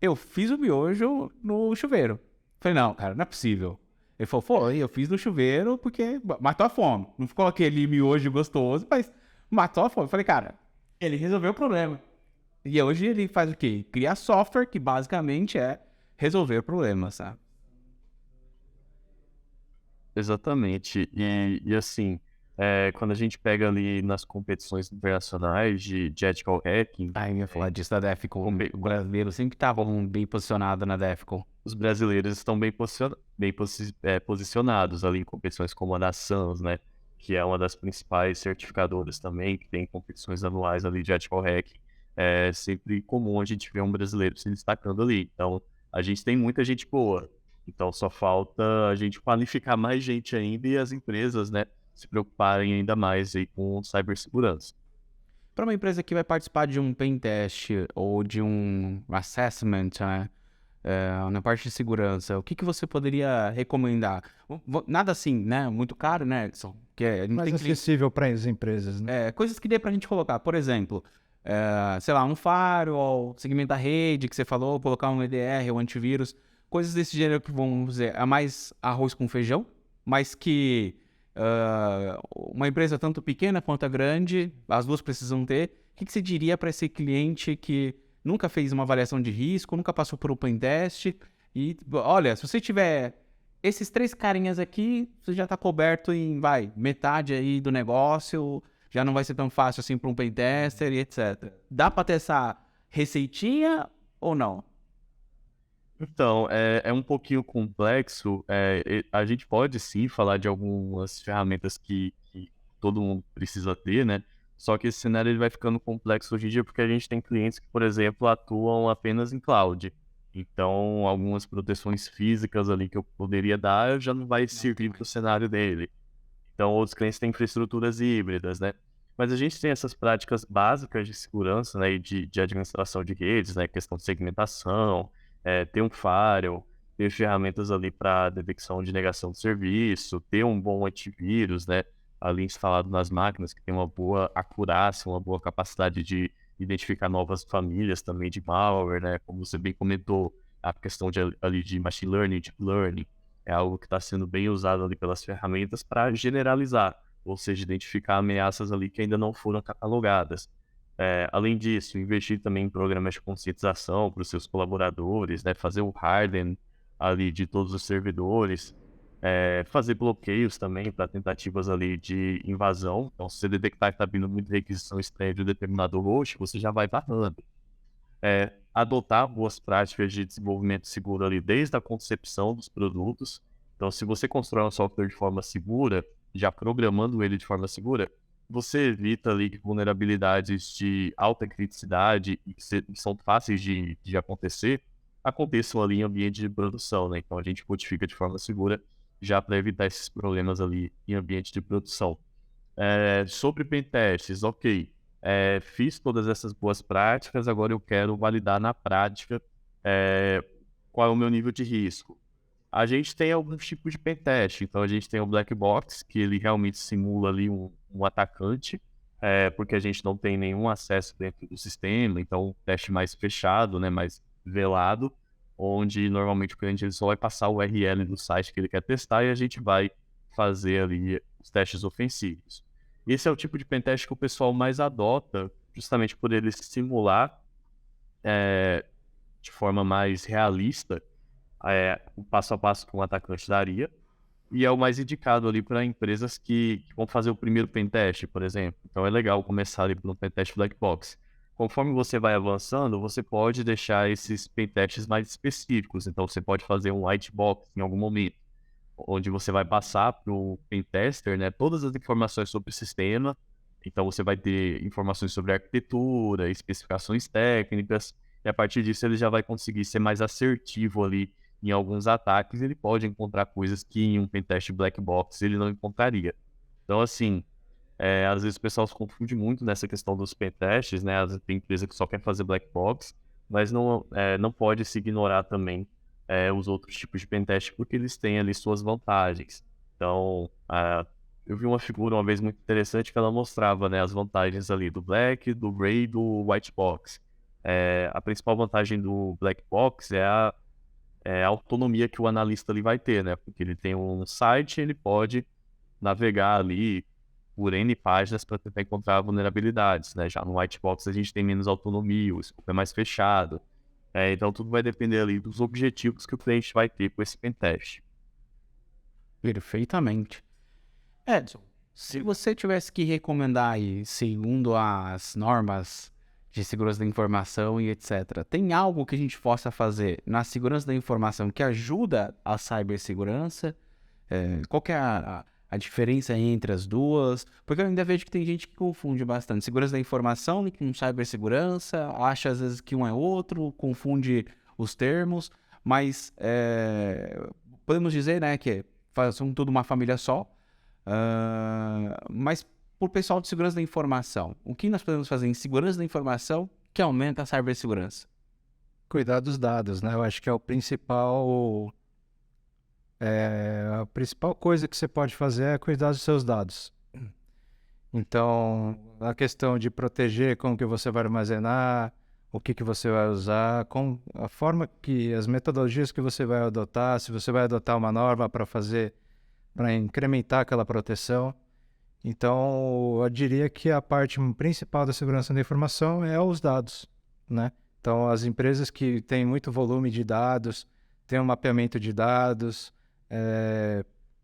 Eu fiz o miojo no chuveiro. Falei, não, cara, não é possível. Ele falou, foi, eu fiz no chuveiro porque matou a fome. Não ficou aquele miojo gostoso, mas matou a fome. Falei, cara, ele resolveu o problema. E hoje ele faz o quê? Cria software que basicamente é resolver problemas, sabe? Exatamente. E assim, quando a gente pega ali nas competições internacionais de ethical hacking, Aí eu ia falar disso da Defcon. O brasileiro sempre estava bem posicionado na Defcon. os brasileiros estão posicionados ali em competições como a da SANS, né? Que é uma das principais certificadoras também, que tem competições anuais ali de ethical hacking. É sempre comum a gente ver um brasileiro se destacando ali. Então, a gente tem muita gente boa. Então, só falta a gente qualificar mais gente ainda e as empresas, né, se preocuparem ainda mais aí com cibersegurança. Para uma empresa que vai participar de um pen test ou de um assessment, né, na parte de segurança, o que você poderia recomendar? Nada assim, né? Muito caro, né, Edson? Que a gente Mais tem cliente- acessível para as empresas, né? coisas que dê pra gente colocar. Por exemplo, sei lá, um firewall, segmentar a rede que você falou, colocar um EDR ou antivírus. Coisas desse gênero que vão dizer, é mais arroz com feijão, mas que uma empresa tanto pequena quanto a grande, as duas precisam ter. O que você diria para esse cliente que nunca fez uma avaliação de risco, nunca passou por um pen test e, olha, se você tiver esses três carinhas aqui, você já está coberto em, metade aí do negócio, já não vai ser tão fácil assim para um pen tester e etc. Dá para ter essa receitinha ou não? Então, é um pouquinho complexo. A gente pode sim falar de algumas ferramentas que todo mundo precisa ter, né? Só que esse cenário ele vai ficando complexo hoje em dia porque a gente tem clientes que, por exemplo, atuam apenas em cloud. Então, algumas proteções físicas ali que eu poderia dar já não vai servir para o cenário dele. Então, outros clientes têm infraestruturas híbridas, né? Mas a gente tem essas práticas básicas de segurança, né, e de administração de redes, né, questão de segmentação, ter um firewall, ter ferramentas ali para detecção de negação de serviço, ter um bom antivírus, né, ali instalado nas máquinas, que tem uma boa acurácia, uma boa capacidade de identificar novas famílias também de malware, né, como você bem comentou, a questão ali de machine learning, deep learning, é algo que está sendo bem usado ali pelas ferramentas para generalizar, ou seja, identificar ameaças ali que ainda não foram catalogadas. Além disso, investir também em programas de conscientização para os seus colaboradores, né, fazer o harden ali de todos os servidores, fazer bloqueios também para tentativas ali de invasão. Então, se você detectar que está vindo muita requisição estranha de um determinado host, você já vai barrando. Adotar boas práticas de desenvolvimento seguro ali desde a concepção dos produtos. Então, se você constrói um software de forma segura, já programando ele de forma segura, você evita ali que vulnerabilidades de alta criticidade e que são fáceis de acontecer, aconteçam ali em ambiente de produção, né? Então, a gente codifica de forma segura já para evitar esses problemas ali em ambiente de produção. Sobre pentests, ok. Fiz todas essas boas práticas, agora eu quero validar na prática qual é o meu nível de risco. A gente tem alguns tipos de pentest, então a gente tem o black box, que ele realmente simula ali um atacante, porque a gente não tem nenhum acesso dentro do sistema, então um teste mais fechado, né, mais velado, onde normalmente o cliente ele só vai passar o URL do site que ele quer testar e a gente vai fazer ali os testes ofensivos. Esse é o tipo de pentest que o pessoal mais adota, justamente por ele simular de forma mais realista o passo a passo que um atacante daria, e é o mais indicado ali para empresas que vão fazer o primeiro pentest, por exemplo. Então é legal começar ali por um pentest black box. Conforme você vai avançando, você pode deixar esses pentests mais específicos. Então você pode fazer um white box em algum momento, onde você vai passar para o pentester, né, todas as informações sobre o sistema. Então você vai ter informações sobre arquitetura, especificações técnicas, e a partir disso ele já vai conseguir ser mais assertivo ali em alguns ataques. Ele pode encontrar coisas que em um pentest black box ele não encontraria. Então, assim, às vezes o pessoal se confunde muito nessa questão dos pentests, né? Às vezes tem empresa que só quer fazer black box, mas não pode se ignorar também os outros tipos de pentest, porque eles têm ali suas vantagens. Então, eu vi uma figura uma vez muito interessante que ela mostrava, né, as vantagens ali do black, do gray e do white box. A principal vantagem do black box é a autonomia que o analista ali vai ter, né? Porque ele tem um site, ele pode navegar ali por N páginas para tentar encontrar vulnerabilidades, né? Já no white box a gente tem menos autonomia, o escopo é mais fechado. Então tudo vai depender ali dos objetivos que o cliente vai ter com esse pentest. Perfeitamente. Edson, se você tivesse que recomendar aí, segundo as normas de segurança da informação e etc., tem algo que a gente possa fazer na segurança da informação que ajuda a cibersegurança? Qual que é a diferença entre as duas? Porque eu ainda vejo que tem gente que confunde bastante segurança da informação com cibersegurança, acha às vezes que um é outro, confunde os termos, mas podemos dizer, né, que são tudo uma família só. Mas por pessoal de segurança da informação, o que nós podemos fazer em segurança da informação que aumenta a cibersegurança? Cuidar dos dados, né? Eu acho que é a principal coisa que você pode fazer é cuidar dos seus dados. Então, a questão de proteger como que você vai armazenar, o que você vai usar, com a forma as metodologias que você vai adotar, se você vai adotar uma norma para incrementar aquela proteção. Então, eu diria que a parte principal da segurança da informação é os dados, né? Então, as empresas que têm muito volume de dados, têm um mapeamento de dados,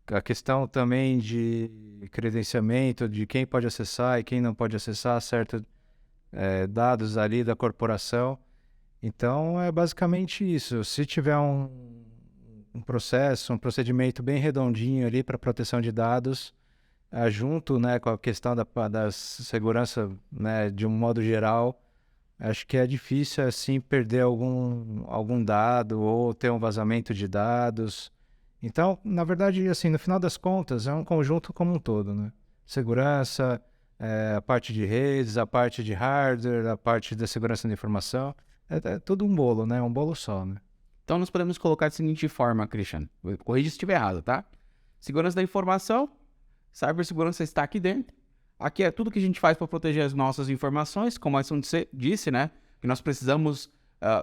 a questão também de credenciamento, de quem pode acessar e quem não pode acessar certos dados ali da corporação. Então, é basicamente isso. Se tiver um procedimento bem redondinho ali para proteção de dados, junto, né, com a questão da segurança, né, de um modo geral, acho que é difícil assim perder algum dado ou ter um vazamento de dados. Então, na verdade, assim, no final das contas, é um conjunto como um todo, né? Segurança, a parte de redes, a parte de hardware, a parte da segurança da informação, é tudo um bolo, né? Um bolo só, né? Então nós podemos colocar da seguinte forma, Christian, corrija se estiver errado, tá? Segurança da informação, cibersegurança está aqui dentro. Aqui é tudo que a gente faz para proteger as nossas informações, como a Edson disse, né? Que nós precisamos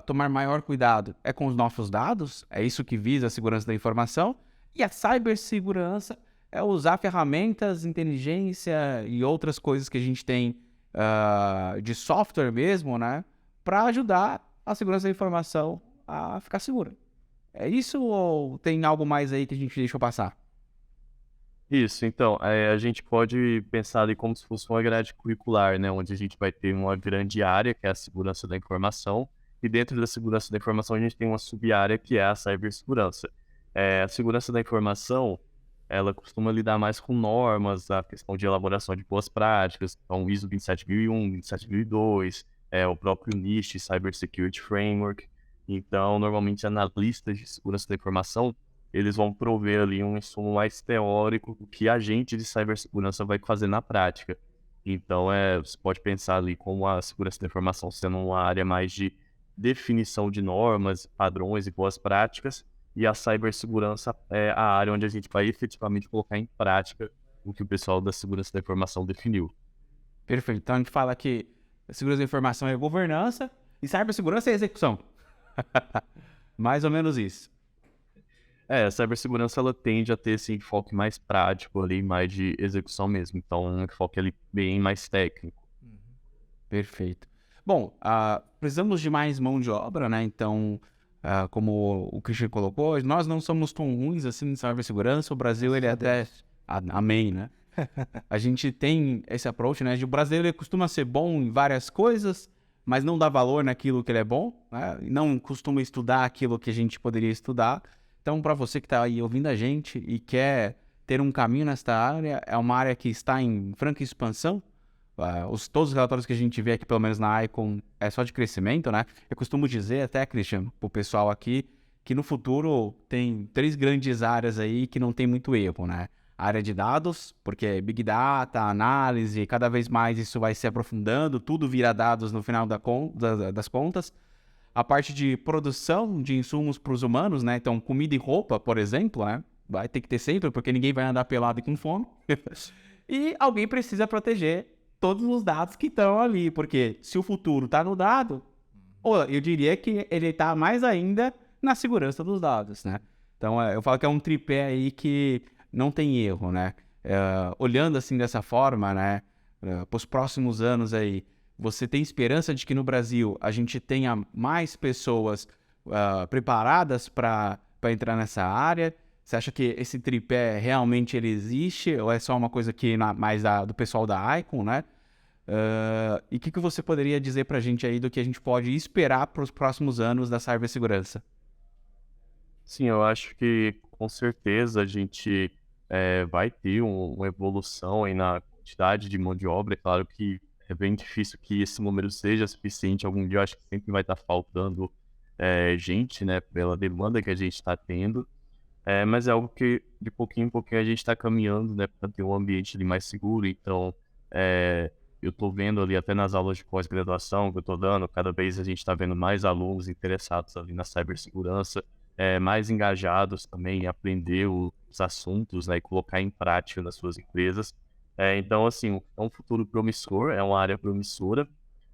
tomar maior cuidado com os nossos dados, é isso que visa a segurança da informação. E a cibersegurança é usar ferramentas, inteligência e outras coisas que a gente tem de software mesmo, né? Para ajudar a segurança da informação a ficar segura. É isso ou tem algo mais aí que a gente deixou passar? Isso, então, a gente pode pensar ali como se fosse uma grade curricular, né? Onde a gente vai ter uma grande área, que é a segurança da informação, e dentro da segurança da informação a gente tem uma sub-área, que é a cibersegurança. A segurança da informação, ela costuma lidar mais com normas, a questão de elaboração de boas práticas, então ISO 27001, 27002, o próprio NIST, Cyber Security Framework. Então, normalmente, analistas de segurança da informação, eles vão prover ali um insumo mais teórico do que a gente de cibersegurança vai fazer na prática. Então, você pode pensar ali como a segurança da informação sendo uma área mais de definição de normas, padrões e boas práticas, e a cibersegurança é a área onde a gente vai efetivamente colocar em prática o que o pessoal da segurança da informação definiu. Perfeito. Então a gente fala que a segurança da informação é governança e cibersegurança é execução. Mais ou menos isso. A cibersegurança ela tende a ter esse enfoque mais prático ali, mais de execução mesmo. Então, um enfoque ali bem mais técnico. Perfeito. Bom, precisamos de mais mão de obra, né? Então, como o Christian colocou, nós não somos tão ruins assim em cibersegurança. O Brasil, ele é até... Amém, né? A gente tem esse approach, né? O brasileiro ele costuma ser bom em várias coisas, mas não dá valor naquilo que ele é bom, né? Não costuma estudar aquilo que a gente poderia estudar. Então, para você que está aí ouvindo a gente e quer ter um caminho nesta área, é uma área que está em franca expansão. Todos os relatórios que a gente vê aqui, pelo menos na Icon, é só de crescimento, né? Eu costumo dizer até, Christian, para o pessoal aqui, que no futuro tem 3 grandes áreas aí que não tem muito erro, né? área de dados, porque Big Data, análise, cada vez mais isso vai se aprofundando, tudo vira dados no final das contas. A parte de produção de insumos para os humanos, né? Então, comida e roupa, por exemplo, né? Vai ter que ter sempre, porque ninguém vai andar pelado e com fome. E alguém precisa proteger todos os dados que estão ali, porque se o futuro está no dado, eu diria que ele está mais ainda na segurança dos dados, né? Então, eu falo que é um tripé aí que não tem erro, né? Olhando assim dessa forma, né? Para os próximos anos aí, você tem esperança de que no Brasil a gente tenha mais pessoas preparadas para entrar nessa área? Você acha que esse tripé realmente ele existe ou é só uma coisa que mais do pessoal da Icon, né? E o que você poderia dizer para a gente aí do que a gente pode esperar para os próximos anos da cibersegurança? Sim, eu acho que com certeza a gente vai ter uma evolução aí na quantidade de mão de obra. É claro que é bem difícil que esse número seja suficiente. Algum dia eu acho que sempre vai estar faltando gente, né, pela demanda que a gente está tendo. Mas é algo que de pouquinho em pouquinho a gente está caminhando, né, para ter um ambiente ali mais seguro. Então, eu estou vendo ali até nas aulas de pós-graduação que eu estou dando, cada vez a gente está vendo mais alunos interessados ali na cibersegurança, mais engajados também em aprender os assuntos, né, e colocar em prática nas suas empresas. Então, assim, é um futuro promissor, é uma área promissora,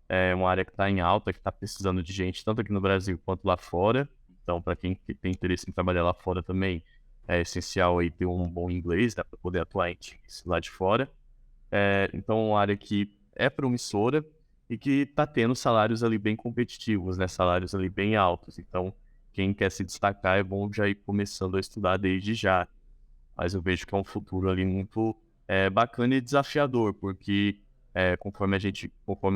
é uma área que está em alta, que está precisando de gente, tanto aqui no Brasil quanto lá fora. Então, para quem tem interesse em trabalhar lá fora também, é essencial aí ter um bom inglês, né, para poder atuar em times lá de fora. Então, é uma área que é promissora e que está tendo salários ali bem competitivos, né, salários ali bem altos. Então, quem quer se destacar é bom já ir começando a estudar desde já. Mas eu vejo que é um futuro ali muito bacana e desafiador, porque conforme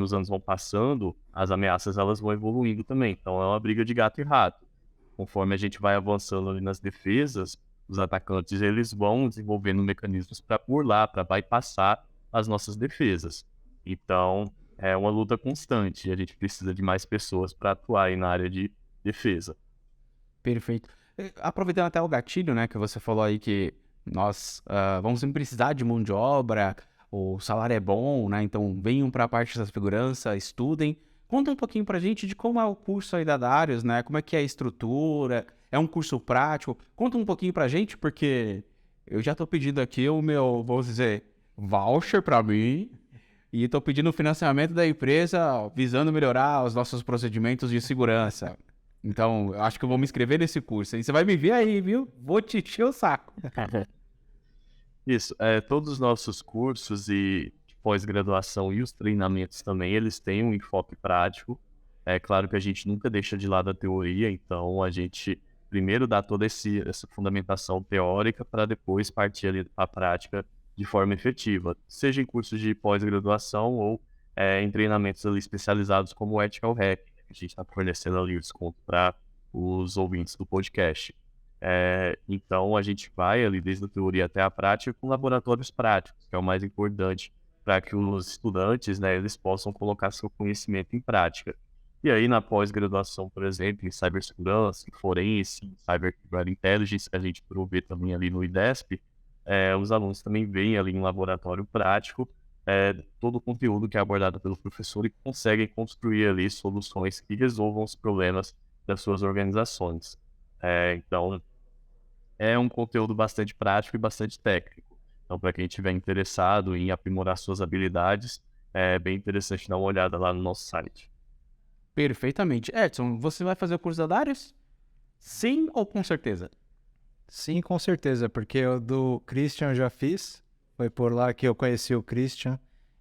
os anos vão passando, as ameaças elas vão evoluindo também. Então, é uma briga de gato e rato. Conforme a gente vai avançando ali nas defesas, os atacantes eles vão desenvolvendo mecanismos para burlar, para bypassar as nossas defesas. Então, é uma luta constante e a gente precisa de mais pessoas para atuar aí na área de defesa. Perfeito. Aproveitando até o gatilho, né, que você falou aí que nós vamos precisar de mão de obra, o salário é bom, né, então venham para a parte da segurança, estudem. Conta um pouquinho pra gente de como é o curso aí da Darius, né, como é que é a estrutura, é um curso prático. Conta um pouquinho pra gente, porque eu já tô pedindo aqui o meu, vamos dizer, voucher para mim, e tô pedindo o financiamento da empresa visando melhorar os nossos procedimentos de segurança. Então, eu acho que eu vou me inscrever nesse curso. E você vai me ver aí, viu? Vou te encher o saco. Isso, todos os nossos cursos e de pós-graduação e os treinamentos também, eles têm um enfoque prático. É claro que a gente nunca deixa de lado a teoria, então a gente primeiro dá toda essa fundamentação teórica para depois partir ali para a prática de forma efetiva, seja em cursos de pós-graduação ou em treinamentos ali especializados como o Ethical Hack, que a gente está fornecendo ali o desconto para os ouvintes do podcast. Então, a gente vai ali desde a teoria até a prática com laboratórios práticos, que é o mais importante para que os estudantes, né, eles possam colocar seu conhecimento em prática. E aí, na pós-graduação, por exemplo, em cibersegurança, em forense, em cyber intelligence, que a gente provê também ali no IDESP, os alunos também veem ali em laboratório prático todo o conteúdo que é abordado pelo professor e conseguem construir ali soluções que resolvam os problemas das suas organizações. Então, é um conteúdo bastante prático e bastante técnico. Então, para quem estiver interessado em aprimorar suas habilidades, é bem interessante dar uma olhada lá no nosso site. Perfeitamente. Edson, você vai fazer o curso da Darius? Sim ou com certeza? Sim, com certeza, porque o do Christian eu já fiz. Foi por lá que eu conheci o Christian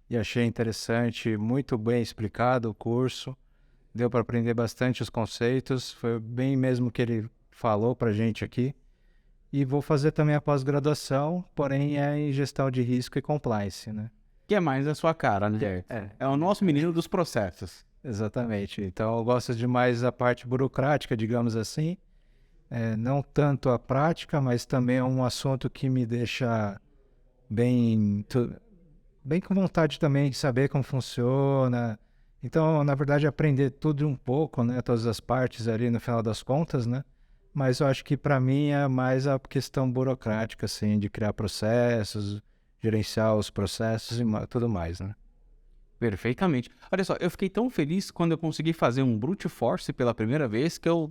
e achei interessante, muito bem explicado o curso. Deu para aprender bastante os conceitos, foi bem mesmo que ele falou para a gente aqui. E vou fazer também a pós-graduação, porém é em gestão de risco e compliance, né? Que é mais a sua cara, né? É o nosso menino dos processos. Exatamente. Então eu gosto demais da parte burocrática, digamos assim. Não tanto a prática, mas também é um assunto que me deixa bem com vontade também de saber como funciona. Então, na verdade, aprender tudo um pouco, né? Todas as partes ali no final das contas, né? mas eu acho que para mim é mais a questão burocrática, assim, de criar processos, gerenciar os processos e tudo mais, né? Perfeitamente. Olha só, eu fiquei tão feliz quando eu consegui fazer um brute force pela primeira vez que eu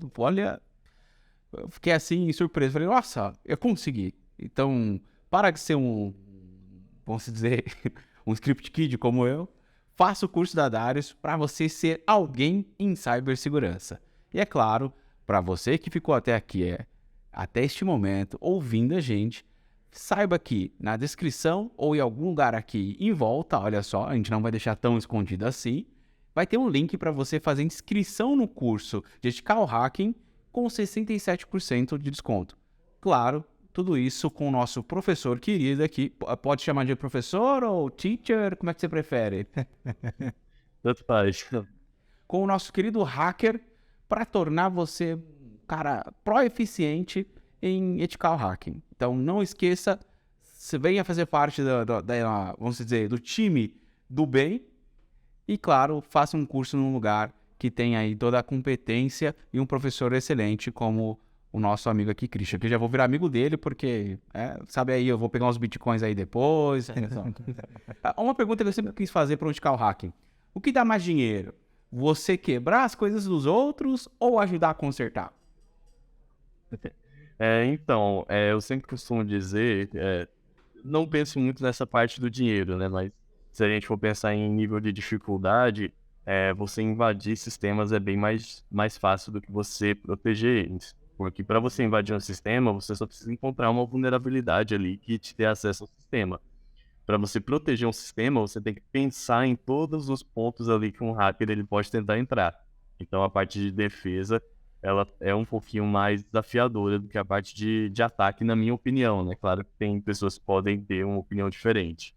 fiquei assim surpreso. Falei, nossa, eu consegui. Então, para de ser vamos dizer, um script kid como eu, faça o curso da Darius para você ser alguém em cibersegurança. E é claro, para você que ficou até aqui, até este momento, ouvindo a gente, saiba que na descrição ou em algum lugar aqui em volta, olha só, a gente não vai deixar tão escondido assim, vai ter um link para você fazer inscrição no curso de Ethical Hacking com 67% de desconto. Claro, tudo isso com o nosso professor querido aqui. Pode chamar de professor ou teacher? Como é que você prefere? Tanto faz. Com o nosso querido hacker para tornar você um cara pró-eficiente em ethical hacking. Então não esqueça, você venha fazer parte vamos dizer, do time do bem e, claro, faça um curso num lugar que tenha aí toda a competência e um professor excelente como o nosso amigo aqui, Christian, que eu já vou virar amigo dele porque, sabe aí, eu vou pegar uns bitcoins aí depois. Uma pergunta que eu sempre quis fazer para o ethical hacking. O que dá mais dinheiro? Você quebrar as coisas dos outros ou ajudar a consertar? Então, eu sempre costumo dizer, não pense muito nessa parte do dinheiro, né? Mas se a gente for pensar em nível de dificuldade, você invadir sistemas é bem mais fácil do que você proteger eles. Porque para você invadir um sistema, você só precisa encontrar uma vulnerabilidade ali que te dê acesso ao sistema. Para você proteger um sistema, você tem que pensar em todos os pontos ali que um hacker ele pode tentar entrar. Então, a parte de defesa, ela é um pouquinho mais desafiadora do que a parte de ataque, na minha opinião, né? Claro que tem pessoas que podem ter uma opinião diferente.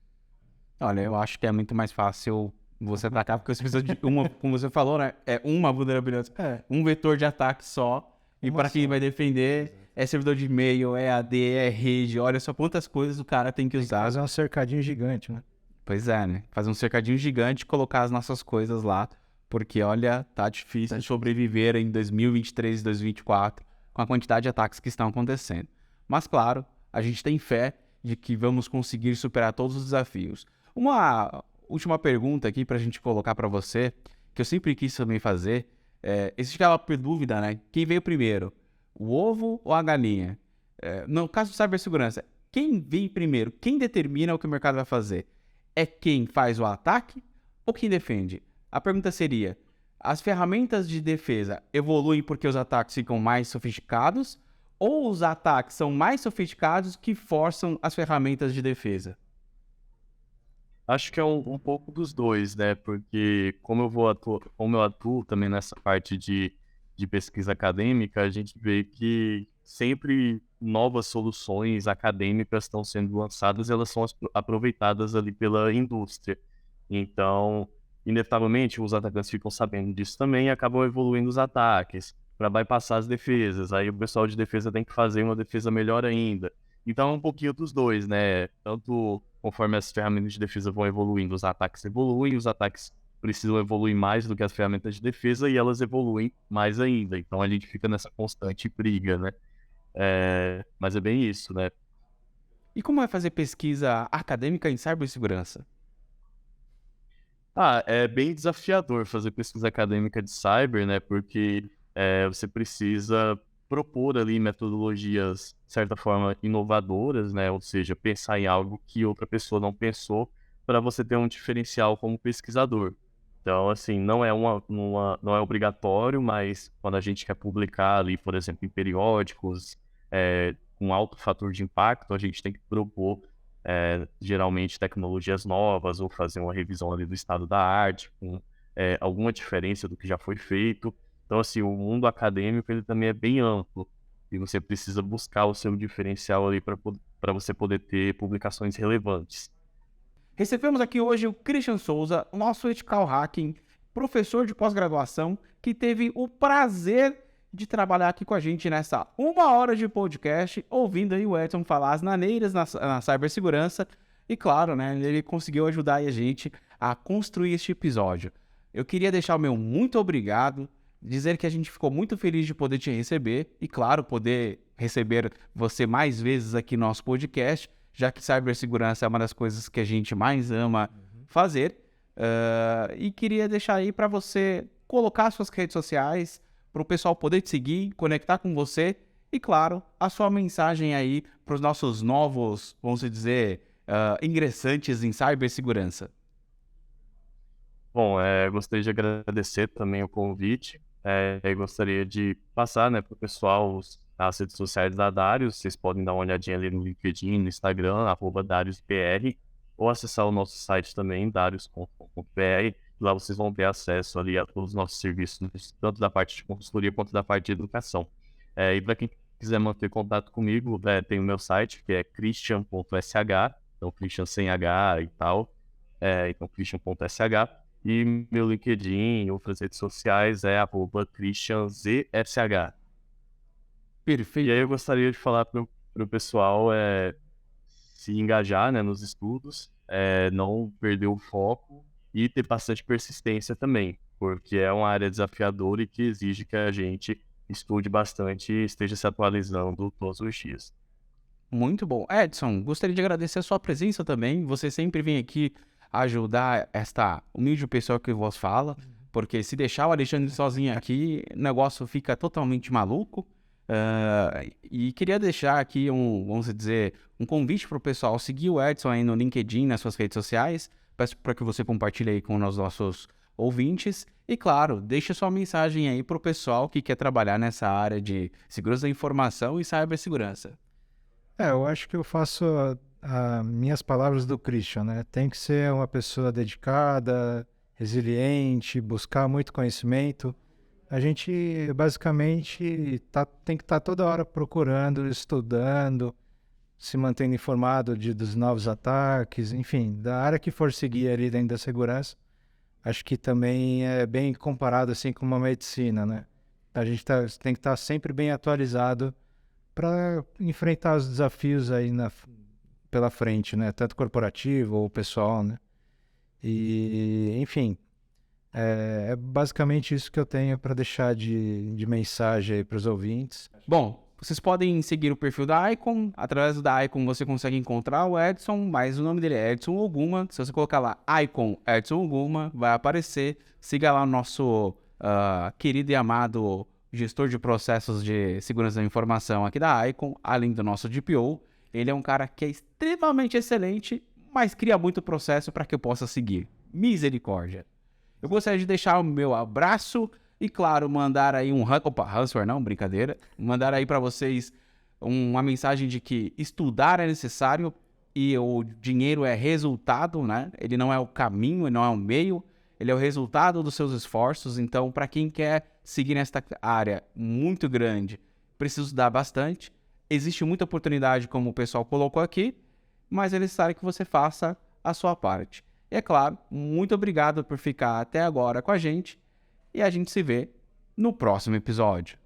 Olha, eu acho que é muito mais fácil você atacar, porque você precisa de uma, como você falou, né? É uma vulnerabilidade, um vetor de ataque só. E para quem vai defender, é servidor de e-mail, é AD, é rede, olha só quantas coisas o cara tem que usar. Fazer um cercadinho gigante, né? Pois é, né? Fazer um cercadinho gigante e colocar as nossas coisas lá, porque olha, tá difícil sobreviver em 2023, 2024, com a quantidade de ataques que estão acontecendo. Mas claro, a gente tem fé de que vamos conseguir superar todos os desafios. Uma última pergunta aqui pra gente colocar pra você, que eu sempre quis também fazer, existe aquela dúvida, né? Quem veio primeiro, o ovo ou a galinha? No caso de cibersegurança, quem vem primeiro? Quem determina o que o mercado vai fazer? É quem faz o ataque ou quem defende? A pergunta seria, as ferramentas de defesa evoluem porque os ataques ficam mais sofisticados ou os ataques são mais sofisticados que forçam as ferramentas de defesa? Acho que é um pouco dos dois, né? Porque como eu atuo também nessa parte de pesquisa acadêmica, a gente vê que sempre novas soluções acadêmicas estão sendo lançadas e elas são aproveitadas ali pela indústria. Então, inevitavelmente, os atacantes ficam sabendo disso também e acabam evoluindo os ataques para bypassar as defesas. Aí o pessoal de defesa tem que fazer uma defesa melhor ainda. Então é um pouquinho dos dois, né? Tanto conforme as ferramentas de defesa vão evoluindo, os ataques precisam evoluir mais do que as ferramentas de defesa e elas evoluem mais ainda. Então a gente fica nessa constante briga, né? Mas é bem isso, né? E como é fazer pesquisa acadêmica em cibersegurança? É bem desafiador fazer pesquisa acadêmica de cyber, né? Porque você precisa propor ali metodologias, de certa forma, inovadoras, né? Ou seja, pensar em algo que outra pessoa não pensou para você ter um diferencial como pesquisador. Então, assim, não é obrigatório, mas quando a gente quer publicar ali, por exemplo, em periódicos, com alto fator de impacto, a gente tem que propor geralmente tecnologias novas ou fazer uma revisão ali do estado da arte com alguma diferença do que já foi feito. Então, assim, o mundo acadêmico ele também é bem amplo e você precisa buscar o seu diferencial ali para você poder ter publicações relevantes. Recebemos aqui hoje o Christian Souza, nosso ethical hacking, professor de pós-graduação, que teve o prazer de trabalhar aqui com a gente nessa 1 hora de podcast, ouvindo aí o Edson falar as maneiras na cibersegurança. E claro, né, ele conseguiu ajudar aí a gente a construir este episódio. Eu queria deixar o meu muito obrigado. dizer que a gente ficou muito feliz de poder te receber e, claro, poder receber você mais vezes aqui no nosso podcast, já que cibersegurança é uma das coisas que a gente mais ama fazer. E queria deixar aí para você colocar suas redes sociais, para o pessoal poder te seguir, conectar com você e, claro, a sua mensagem aí para os nossos novos, vamos dizer, ingressantes em cibersegurança. Bom, gostaria de agradecer também o convite. E gostaria de passar, né, para o pessoal as redes sociais da Darius. Vocês podem dar uma olhadinha ali no LinkedIn, no Instagram, @DariusBR, ou acessar o nosso site também, darius.com.br. Lá vocês vão ter acesso ali a todos os nossos serviços, tanto da parte de consultoria quanto da parte de educação. E para quem quiser manter contato comigo, tem o meu site, que é christian.sh, então Christian sem H e tal, então christian.sh. E meu LinkedIn, outras redes sociais é @ChristianZSH. Perfeito. E aí eu gostaria de falar para o pessoal se engajar, né, nos estudos, não perder o foco e ter bastante persistência também, porque é uma área desafiadora e que exige que a gente estude bastante e esteja se atualizando todos os dias. Muito bom. Edson, gostaria de agradecer a sua presença também. Você sempre vem aqui ajudar esta humilde pessoa que vos fala, porque se deixar o Alexandre sozinho aqui, o negócio fica totalmente maluco. E queria deixar aqui vamos dizer, um convite para o pessoal seguir o Edson aí no LinkedIn, nas suas redes sociais. Peço para que você compartilhe aí com os nossos ouvintes. E claro, deixe sua mensagem aí para o pessoal que quer trabalhar nessa área de segurança da informação e cibersegurança. Eu acho que eu faço minhas palavras do Christian, né? Tem que ser uma pessoa dedicada, resiliente, buscar muito conhecimento. A gente basicamente tem que estar toda hora procurando, estudando, se mantendo informado dos novos ataques, enfim, da área que for seguir ali dentro da segurança. Acho que também é bem comparado assim com uma medicina, né? A gente tem que estar sempre bem atualizado para enfrentar os desafios aí pela frente, né? Tanto corporativo ou pessoal, né? E, enfim, é basicamente isso que eu tenho para deixar de mensagem aí para os ouvintes. Bom, vocês podem seguir o perfil da Icon. Através da Icon você consegue encontrar o Edson, mas o nome dele é Edson Oguma. Se você colocar lá Icon Edson Oguma, vai aparecer. Siga lá o nosso querido e amado gestor de processos de segurança da informação aqui da Icon, além do nosso DPO. Ele é um cara que é extremamente excelente, mas cria muito processo para que eu possa seguir. Misericórdia. Eu gostaria de deixar o meu abraço e, claro, mandar aí ransomware não, brincadeira. Mandar aí para vocês uma mensagem de que estudar é necessário e o dinheiro é resultado, né? Ele não é o caminho, ele não é o meio, ele é o resultado dos seus esforços. Então, para quem quer seguir nesta área muito grande, precisa estudar bastante. Existe muita oportunidade, como o pessoal colocou aqui, mas é necessário que você faça a sua parte. E é claro, muito obrigado por ficar até agora com a gente e a gente se vê no próximo episódio.